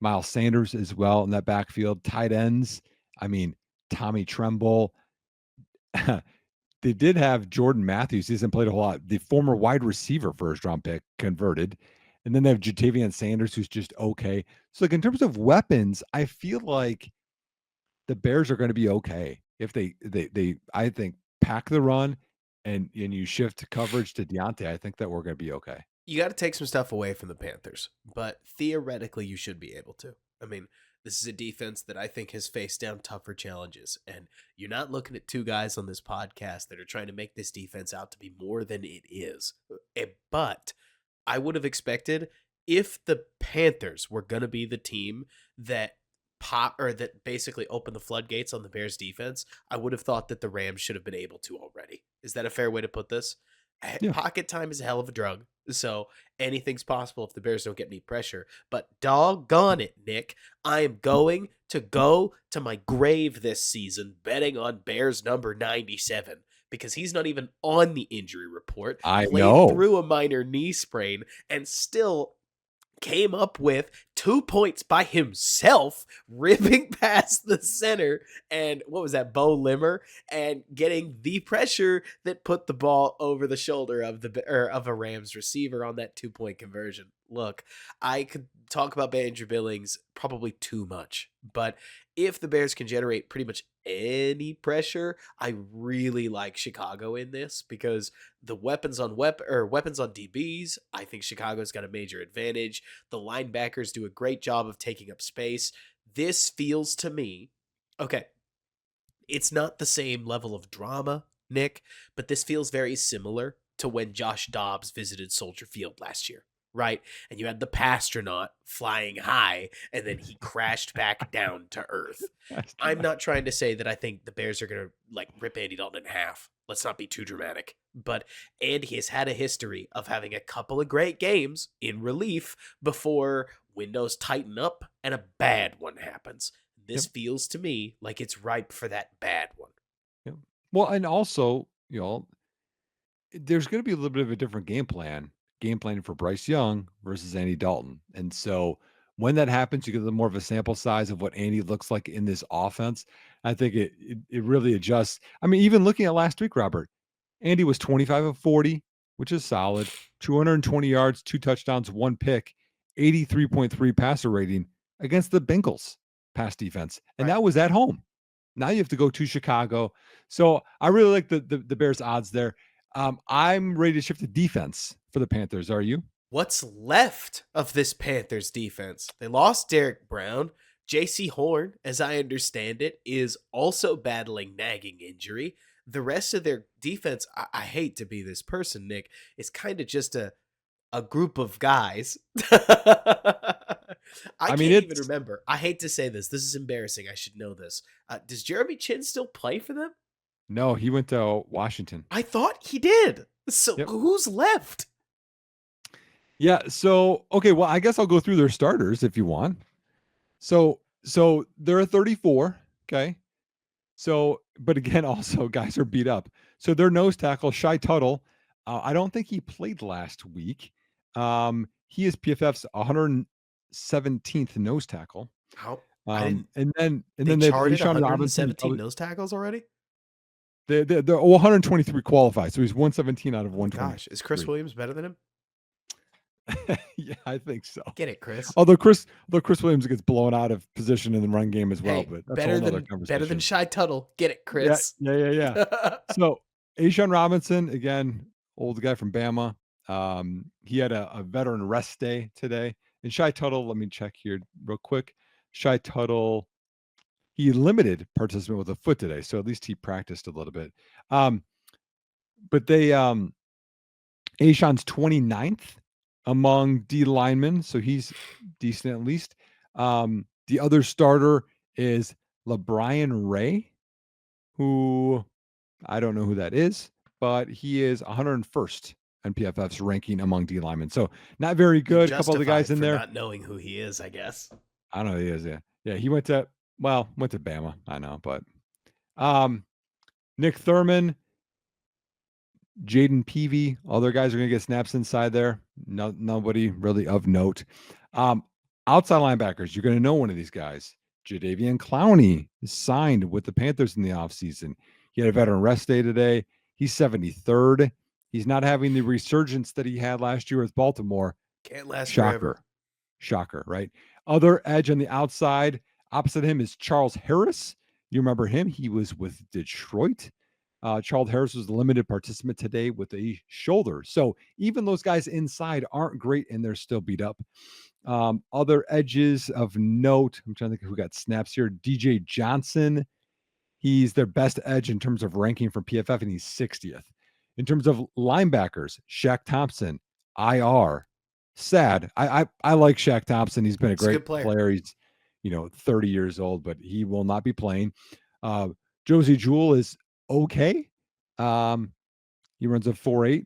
B: Miles Sanders as well in that backfield. Tight ends, I mean, Tommy Tremble. They did have Jordan Matthews. He hasn't played a whole lot. The former wide receiver first round pick converted. And then they have Jatavian Sanders, who's just okay. So, like, in terms of weapons, I feel like the Bears are going to be okay if they I think pack the run and you shift coverage to Deontay. I think that we're going to be okay.
A: you got to take some stuff away from the Panthers, but theoretically you should be able to. I mean, this is a defense that I think has faced down tougher challenges, and you're not looking at two guys on this podcast that are trying to make this defense out to be more than it is. But I would have expected if the Panthers were going to be the team that that basically opened the floodgates on the Bears defense, I would have thought that the Rams should have been able to already. Is that a fair way to put this?
B: Yeah.
A: Pocket time is a hell of a drug. So anything's possible if the Bears don't get any pressure. But doggone it, Nick, I am going to go to my grave this season betting on Bears number 97 because he's not even on the injury report.
B: I
A: Played
B: know.
A: through a minor knee sprain and still came up with 2 points by himself, ripping past the center and what was that, Bo Limmer, and getting the pressure that put the ball over the shoulder of of a Rams receiver on that 2-point conversion. Look, I could talk about Andrew Billings probably too much, but if the Bears can generate pretty much any pressure, I really like Chicago in this because the weapons on weapons on DBs, I think Chicago's got a major advantage. The linebackers do a great job of taking up space. This feels to me, okay, it's not the same level of drama, Nick, but this feels very similar to when Josh Dobbs visited Soldier Field last year, right? And you had the Pastronaut flying high, and then he crashed back down to earth. I'm not trying to say that I think the Bears are going to like rip Andy Dalton in half. Let's not be too dramatic. But Andy has had a history of having a couple of great games in relief before windows tighten up and a bad one happens. This feels to me like it's ripe for that bad one.
B: Yep. Well, and also, there's going to be a little bit of a different game planning for Bryce Young versus Andy Dalton. And so When that happens, you get a little more of a sample size of what Andy looks like in this offense. I think it really adjusts. I mean, even looking at last week, Robert, Andy was 25 of 40, which is solid. 220 yards, 2 touchdowns, 1 pick, 83.3 passer rating against the Bengals pass defense. And
A: Right.
B: that was at home. Now you have to go to Chicago. So I really like the Bears odds there. I'm ready to shift to defense for the Panthers. Are you?
A: What's left of this Panthers defense? They lost Derek Brown. JC Horn, as I understand it, is also battling nagging injury. The rest of their defense, I hate to be this person, Nick, is kind of just a group of guys. I
B: I mean,
A: can't even
B: it's
A: remember. I hate to say this. This is embarrassing. I should know this. Does Jeremy Chin still play for them?
B: no, he went to Washington.
A: I thought he did. So
B: Yep.
A: who's left?
B: Yeah. So, okay. Well, I guess I'll go through their starters if you want. So they're a 34. Okay. So, but again, also guys are beat up. So their nose tackle, Shy Tuttle, I don't think he played last week. He is PFF's 117th nose tackle.
A: How I didn't.
B: And
A: They
B: then they have
A: charted
B: Ashawn Robinson.
A: 117 nose tackles already.
B: They're 123 qualified, so he's 117 out of
A: Oh my gosh, is Chris
B: 123.
A: Williams better than him?
B: Yeah, I think so.
A: Get it, Chris.
B: Although Chris Williams gets blown out of position in the run game as well,
A: Hey,
B: but that's a whole other conversation.
A: better than Shy Tuttle. Get it,
B: Yeah,
A: Chris.
B: yeah. So Ashawn Robinson, again, old guy from Bama. He had a veteran rest day today. And Shy Tuttle, let me check here real quick. Shy Tuttle, he limited participant with a foot today, so at least he practiced a little bit. But they Ashawn's 29th among D linemen, so he's decent at least. The other starter is LeBrian Ray, who I don't know who that is, but he is 101st on PFF's ranking among D linemen. So not very good. A couple of the guys in
A: for
B: there.
A: not knowing who he is, I guess.
B: I don't know who he is. Yeah. He went to Bama. I know, but Nick Thurman, Jaden Peavy, other guys are going to get snaps inside there. Nobody really of note. Outside linebackers, you're going to know one of these guys. Jadeveon Clowney is signed with the Panthers in the offseason. He had a veteran rest day today. He's 73rd. He's not having the resurgence that he had last year with Baltimore.
A: Can't last
B: Shocker.
A: forever.
B: Shocker, right? Other edge on the outside, opposite him is Charles Harris. You remember him? He was with Detroit. Charles Harris was a limited participant today with a shoulder. So even those guys inside aren't great and they're still beat up. Other edges of note, I'm trying to think who got snaps here. DJ Johnson, he's their best edge in terms of ranking from PFF, and he's 60th. In terms of linebackers, Shaq Thompson, IR. Sad. I like Shaq Thompson. He's been a great player. He's 30 years old, but he will not be playing. Josie Jewell is okay. He runs a 4.8.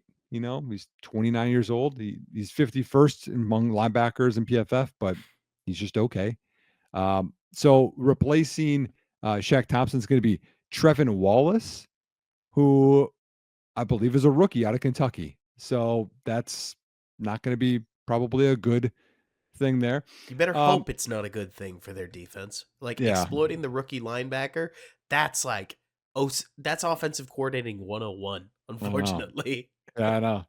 B: He's 29 years old. He's 51st among linebackers in PFF, but he's just okay. So replacing Shaq Thompson is going to be Trevin Wallace, who I believe is a rookie out of Kentucky. So that's not going to be probably a good thing there.
A: You better hope it's not a good thing for their defense. Exploiting the rookie linebacker, that's that's offensive coordinating 101, unfortunately.
B: Yeah, I know.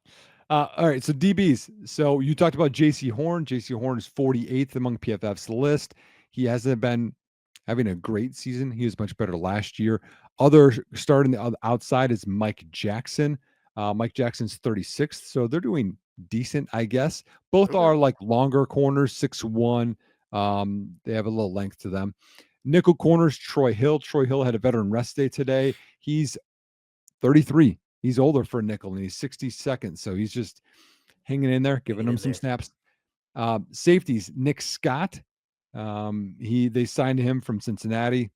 B: All right, so DBs. So you talked about JC Horn. JC Horn is 48th among PFF's list. He hasn't been having a great season. He was much better last year. Other starting the outside is Mike Jackson. Mike Jackson's 36th, so they're doing decent, I guess. Both are like longer corners, 6'1". They have a little length to them. Nickel corners, Troy Hill. Troy Hill had a veteran rest day today. He's 33. He's older for a nickel, and he's 62nd, so he's just hanging in there, giving them some snaps. Safeties, Nick Scott. They signed him from Cincinnati.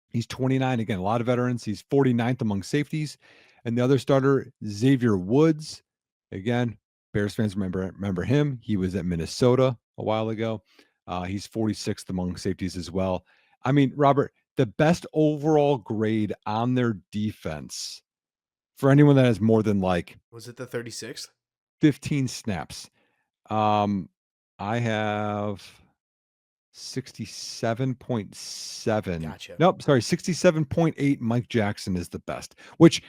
B: He's 29. Again, a lot of veterans. He's 49th among safeties. And the other starter, Xavier Woods. Again, Bears fans remember him. He was at Minnesota a while ago. He's 46th among safeties as well. I mean, Robert, the best overall grade on their defense for anyone that has more than
A: was it the 36th?
B: 15 snaps. I have 67.7.
A: Gotcha.
B: Nope, sorry, 67.8. Mike Jackson is the best, which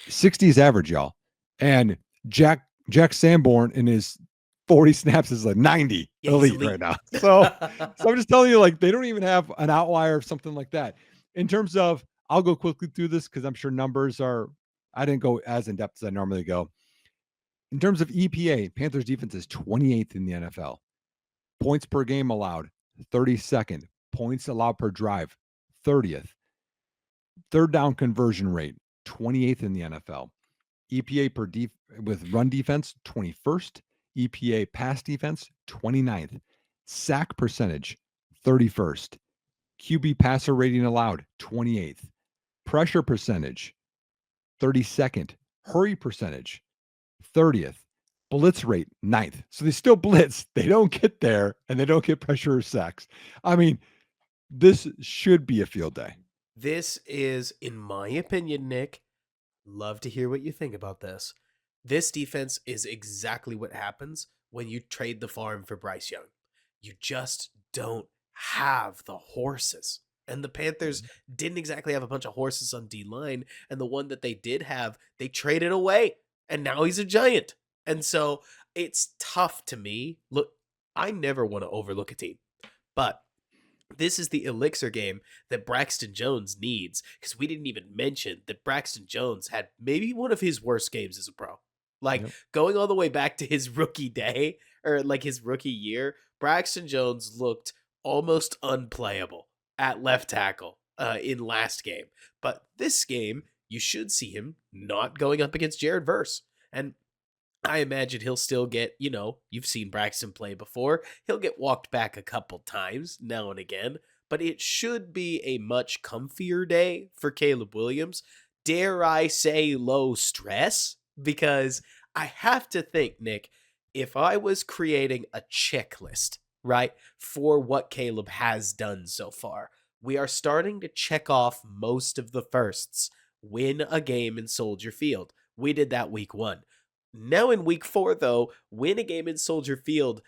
B: 60 is average, y'all. And Jack Sanborn in his 40 snaps is like 90
A: Yeah, he's
B: elite right
A: elite.
B: now. So I'm just telling you, like, they don't even have an outlier of something like that. In terms of, I'll go quickly through this because I'm sure numbers are, I didn't go as in depth as I normally go. In terms of EPA, Panthers defense is 28th in the NFL. Points per game allowed, 32nd. Points allowed per drive, 30th. Third down conversion rate, 28th in the NFL. EPA with run defense, 21st. EPA pass defense, 29th. Sack percentage, 31st. QB passer rating allowed, 28th. Pressure percentage, 32nd. Hurry percentage, 30th. Blitz rate, 9th. So they still blitz. They don't get there, and they don't get pressure or sacks. I mean, this should be a field day.
A: This is, in my opinion, Nick, love to hear what you think about this. This defense is exactly what happens when you trade the farm for Bryce Young. You just don't have the horses. And the Panthers didn't exactly have a bunch of horses on D line. And the one that they did have, they traded away. And now he's a giant. And so it's tough to me. Look, I never want to overlook a team. But this is the elixir game that Braxton Jones needs, because we didn't even mention that Braxton Jones had maybe one of his worst games as a pro. Like,
B: Yep.
A: going all the way back to his rookie day, or like his rookie year, Braxton Jones looked almost unplayable at left tackle in last game. But this game, you should see him not going up against Jared Verse. And I imagine he'll still get, you've seen Braxton play before. He'll get walked back a couple times now and again, but it should be a much comfier day for Caleb Williams. Dare I say low stress? Because I have to think, Nick, if I was creating a checklist, right, for what Caleb has done so far, we are starting to check off most of the firsts. Win a game in Soldier Field. We did that week 1. Now in week 4, though, win a game in Soldier Field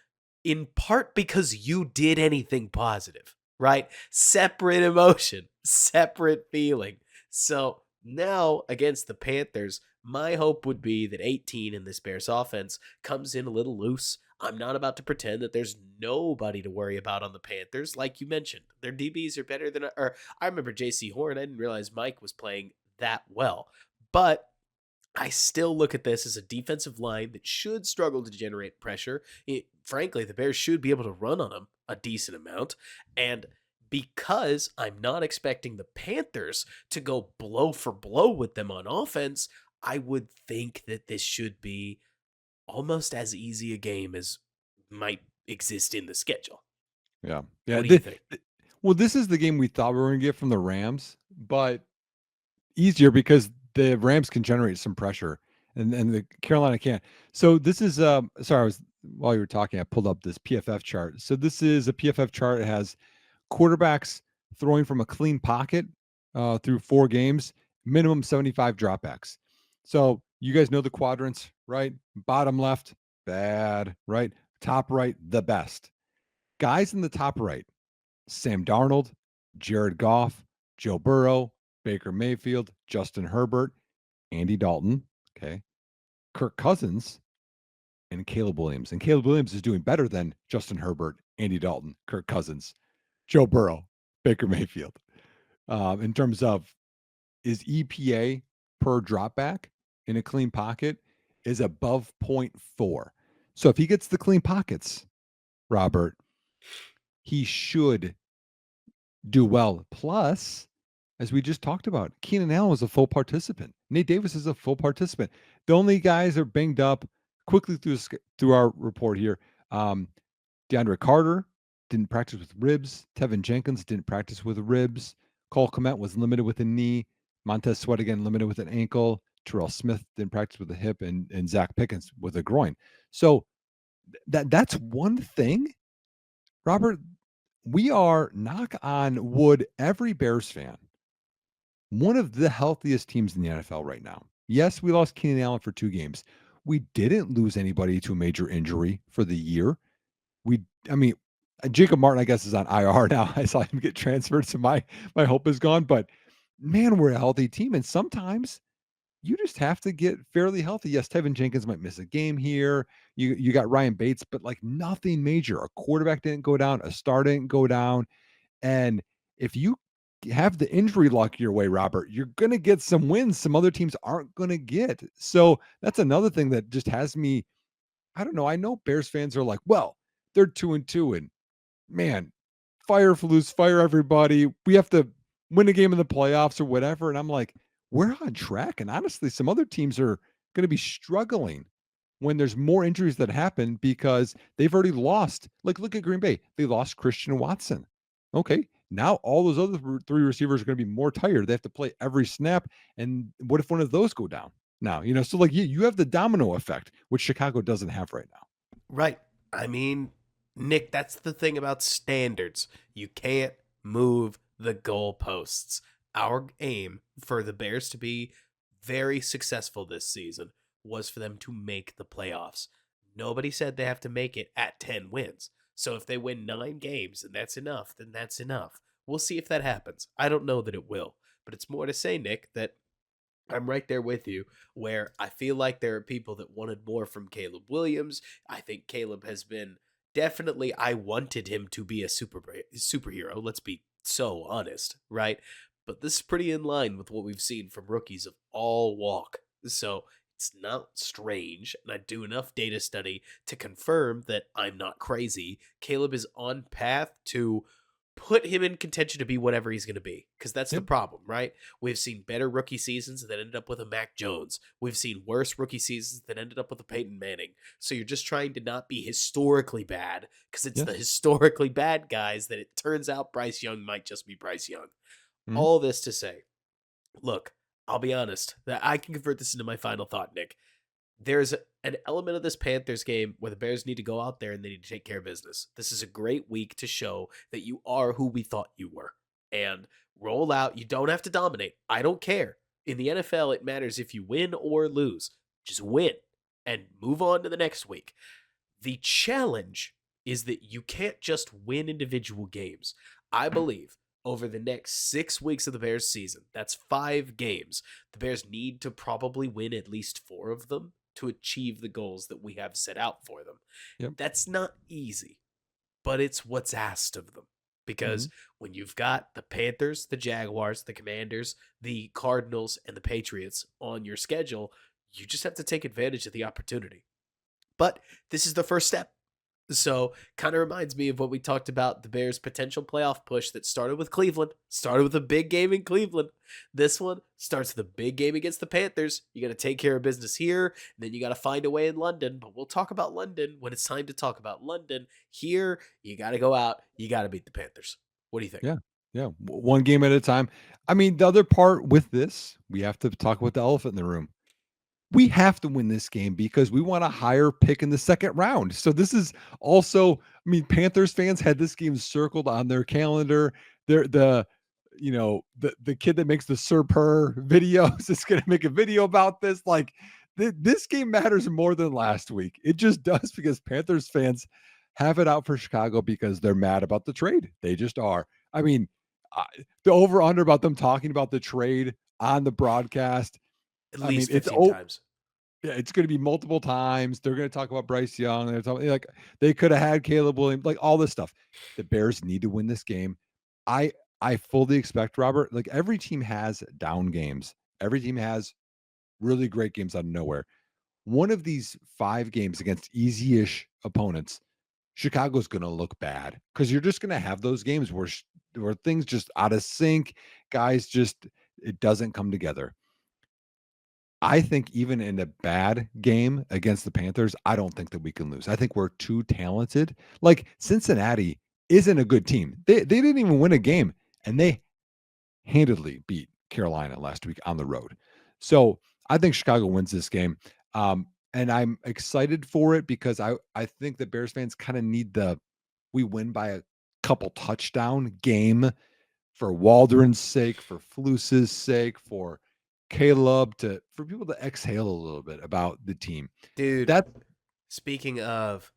A: in part because you did anything positive, right? Separate emotion, separate feeling. So now against the Panthers, my hope would be that 18 in this Bears offense comes in a little loose. I'm not about to pretend that there's nobody to worry about on the Panthers. Like you mentioned, their DBs are better than, or I remember JC Horn. I didn't realize Mike was playing that well, but I still look at this as a defensive line that should struggle to generate pressure. Frankly, the Bears should be able to run on them a decent amount. And because I'm not expecting the Panthers to go blow for blow with them on offense, I would think that this should be almost as easy a game as might exist in the schedule.
B: Yeah.
A: What do you think?
B: Well, this is the game we thought we were going to get from the Rams, but easier because the Rams can generate some pressure and the Carolina can't. So this is sorry, while you were talking, I pulled up this PFF chart. So this is a PFF chart. It has quarterbacks throwing from a clean pocket through 4 games, minimum 75 dropbacks. So you guys know the quadrants, right? Bottom left, bad, right? Top right, the best. Guys in the top right, Sam Darnold, Jared Goff, Joe Burrow, Baker Mayfield, Justin Herbert, Andy Dalton, okay, Kirk Cousins, and Caleb Williams. And Caleb Williams is doing better than Justin Herbert, Andy Dalton, Kirk Cousins, Joe Burrow, Baker Mayfield. In terms of his EPA per dropback in a clean pocket is above 0.4. So if he gets the clean pockets, Robert, he should do well. Plus, as we just talked about, Keenan Allen was a full participant. Nate Davis is a full participant. The only guys are banged up. Quickly through our report here, DeAndre Carter didn't practice with ribs. Tevin Jenkins didn't practice with ribs. Cole Kmet was limited with a knee. Montez Sweat again limited with an ankle. Terrell Smith didn't practice with a hip, and Zach Pickens with a groin. So that's one thing, Robert. We are, knock on wood, every Bears fan, one of the healthiest teams in the NFL right now. Yes, we lost Keenan Allen for 2 games. We didn't lose anybody to a major injury for the year. we, I mean, Jacob Martin, I guess, is on IR now. I saw him get transferred, so my hope is gone. But man, we're a healthy team, and sometimes you just have to get fairly healthy. Yes, Tevin Jenkins might miss a game here. You got Ryan Bates, but like nothing major. A quarterback didn't go down, a star didn't go down, and if you have the injury luck your way, Robert, you're going to get some wins some other teams aren't going to get. So that's another thing that just has me. I don't know. I know Bears fans are like, well, they're 2-2, and man, fire Flus, fire everybody. We have to win a game in the playoffs or whatever. And I'm like, we're on track. And honestly, some other teams are going to be struggling when there's more injuries that happen because they've already lost. Like, look at Green Bay. They lost Christian Watson. Okay. Now all those other three receivers are going to be more tired. They have to play every snap. And what if one of those go down? Now, so like you have the domino effect, which Chicago doesn't have right now.
A: Right. I mean, Nick, that's the thing about standards. You can't move the goalposts. Our aim for the Bears to be very successful this season was for them to make the playoffs. Nobody said they have to make it at 10 wins. So if they win 9 games and that's enough, then that's enough. We'll see if that happens. I don't know that it will, but it's more to say, Nick, that I'm right there with you, where I feel like there are people that wanted more from Caleb Williams. I think Caleb has been definitely, I wanted him to be a superhero. Let's be so honest, right? But this is pretty in line with what we've seen from rookies of all walk. So it's not strange, and I do enough data study to confirm that I'm not crazy. Caleb is on path to put him in contention to be whatever he's going to be, because that's the
B: Yep.
A: problem, right? We've seen better rookie seasons that ended up with a Mac Jones. We've seen worse rookie seasons that ended up with a Peyton Manning. So you're just trying to not be historically bad, because it's the
B: Yes.
A: historically bad guys that it turns out Bryce Young might just be Bryce Young.
B: Mhm.
A: All this to say, look, I'll be honest, that I can convert this into my final thought, Nick. There's an element of this Panthers game where the Bears need to go out there and they need to take care of business. This is a great week to show that you are who we thought you were. And roll out. You don't have to dominate. I don't care. In the NFL, it matters if you win or lose. Just win and move on to the next week. The challenge is that you can't just win individual games. I believe over the next 6 weeks of the Bears season, that's 5 games, the Bears need to probably win at least 4 of them to achieve the goals that we have set out for them.
B: Yep.
A: That's not easy, but it's what's asked of them. Because
B: Mhm.
A: when you've got the Panthers, the Jaguars, the Commanders, the Cardinals, and the Patriots on your schedule, you just have to take advantage of the opportunity. But this is the first step. So, kind of reminds me of what we talked about the Bears' potential playoff push that started with Cleveland, started with a big game in Cleveland. This one starts with a big game against the Panthers. You got to take care of business here, and then you got to find a way in London. But we'll talk about London when it's time to talk about London. Here, you got to go out, you got to beat the Panthers. What do you think?
B: Yeah. Yeah. One game at a time. I mean, the other part with this, we have to talk about the elephant in the room. We have to win this game because we want a higher pick in the second round. So this is also, I mean, Panthers fans had this game circled on their calendar. They're the kid that makes the Sir Purr videos is going to make a video about this. Like this game matters more than last week. It just does because Panthers fans have it out for Chicago because they're mad about the trade. They just are. I mean, I, the over under about them talking about the trade on the broadcast.
A: At
B: I mean,
A: least 15 times.
B: yeah, it's going to be multiple times. They're going to talk about Bryce Young. They're talking like they could have had Caleb Williams, like all this stuff. The Bears need to win this game. I I fully expect Robert. Like every team has down games. Every team has really great games out of nowhere. One of these 5 games against easy-ish opponents, Chicago's going to look bad because you're just going to have those games where things just out of sync, guys just it doesn't come together. I think even in a bad game against the Panthers, I don't think that we can lose. I think we're too talented. Like Cincinnati isn't a good team. They didn't even win a game and they handedly beat Carolina last week on the road. So I think Chicago wins this game. And I'm excited for it because I think the Bears fans kind of need we win by a couple touchdown game for Waldren's sake, for Flus's sake, for for people to exhale a little bit about the team.
A: Dude,
B: That
A: speaking of,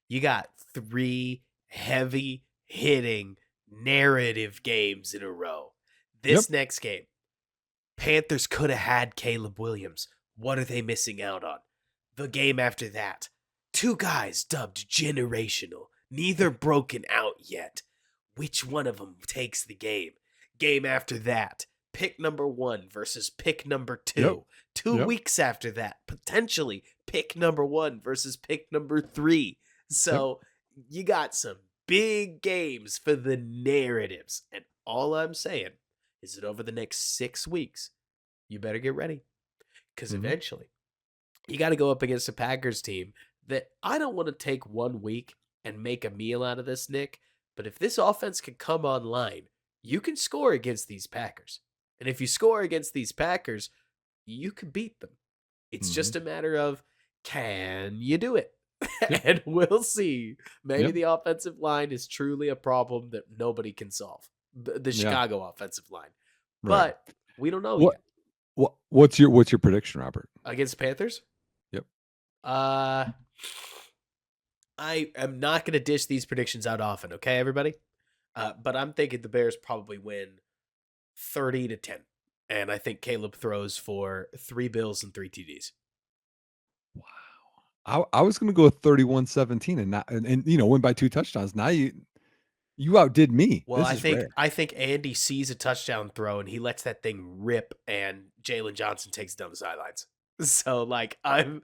A: You got 3 heavy hitting narrative games in a row.
B: Yep.
A: This next game, Panthers could have had Caleb Williams. What are they missing out on? The game after that, 2 guys dubbed generational, neither broken out yet. Which one of them takes the game? Game after that, pick number 1 versus pick number 2.
B: Yep.
A: 2 weeks after that, potentially pick number 1 versus pick number 3. So you got some big games for the narratives. And all I'm saying is that over the next 6 weeks, you better get ready. Because eventually, you got to go up against a Packers team that I don't want to take 1 week and make a meal out of this, Nick. But if this offense can come online, you can score against these Packers. And if you score against these Packers, you can beat them. It's just a matter of, can you do it? And we'll see. Maybe the offensive line is truly a problem that nobody can solve. The Chicago offensive line.
B: Right.
A: But we don't know yet.
B: What's your prediction, Robert?
A: Against Panthers?
B: Yep.
A: I am not going to dish these predictions out often, okay, everybody? But I'm thinking the Bears probably win 30-10. And I think Caleb throws for 3 bills and 3 TDs.
B: Wow. I was going to go with 31-17 and win by 2 touchdowns. Now you outdid me.
A: Well,
B: This
A: I think Andy sees a touchdown throw and he lets that thing rip, and Jalen Johnson takes down the sidelines. So like I'm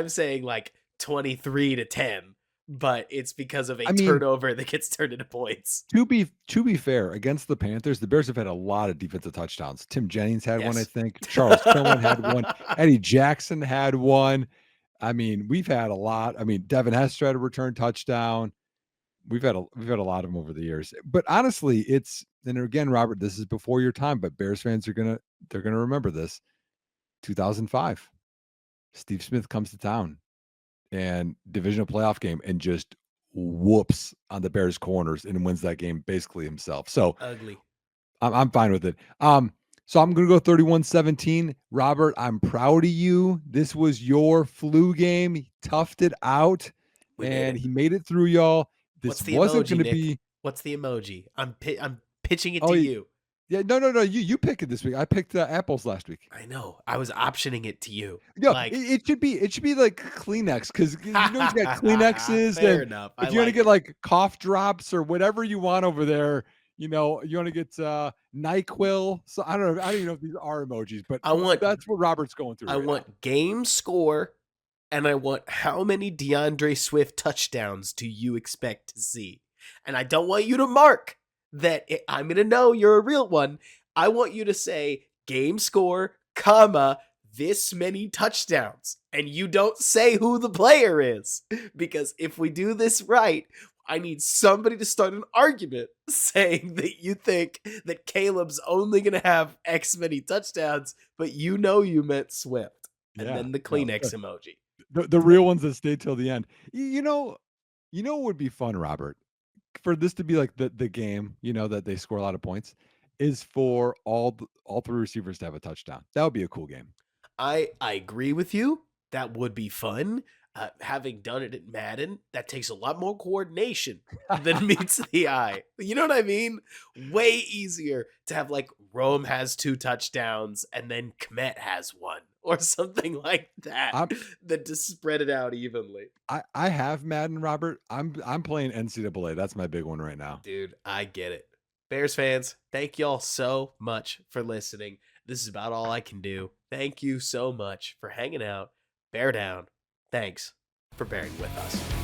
A: saying like 23-10, but it's because of a turnover that gets turned into points.
B: To be fair, against the Panthers, the Bears have had a lot of defensive touchdowns. Tim Jennings had one, I think. Charles Tillman had one. Eddie Jackson had one. I mean, we've had a lot. I mean, Devin Hester had a return touchdown. We've had a lot of them over the years. But honestly, and again, Robert, this is before your time, but Bears fans they're gonna remember this. 2005, Steve Smith comes to town and divisional playoff game and just whoops on the Bears corners and wins that game basically himself. So
A: ugly.
B: I'm fine with it. So I'm going to go 31-17. Robert, I'm proud of you. This was your flu game. He toughed it out and he made it through, y'all. This wasn't going to be.
A: What's the emoji? I'm pitching it to you.
B: Yeah, no. You pick it this week. I picked apples last week.
A: I know. I was optioning it to you.
B: No, like, it should be like Kleenex, because you got Kleenexes.
A: Fair enough.
B: If you want to get like cough drops or whatever you want over there, you want to get NyQuil. So I don't even know if these are emojis, but that's what Robert's going through.
A: I want game score, and I want how many DeAndre Swift touchdowns do you expect to see? And I don't want you to mark that I'm going to know you're a real one. I want you to say game score, comma, this many touchdowns. And you don't say who the player is. Because if we do this right, I need somebody to start an argument saying that you think that Caleb's only going to have X many touchdowns, but you meant Swift. And then the Kleenex emoji.
B: The real ones that stay till the end. You know what would be fun, Robert? For this to be like the game, that they score a lot of points, is for all 3 receivers to have a touchdown. That would be a cool game.
A: I agree with you. That would be fun. Having done it at Madden, that takes a lot more coordination than meets the eye. You know what I mean? Way easier to have like Rome has 2 touchdowns and then Kmet has 1 or something like that, than to spread it out evenly.
B: I have Madden, Robert. I'm playing NCAA. That's my big one right now.
A: Dude, I get it. Bears fans, thank y'all so much for listening. This is about all I can do. Thank you so much for hanging out. Bear down. Thanks for bearing with us.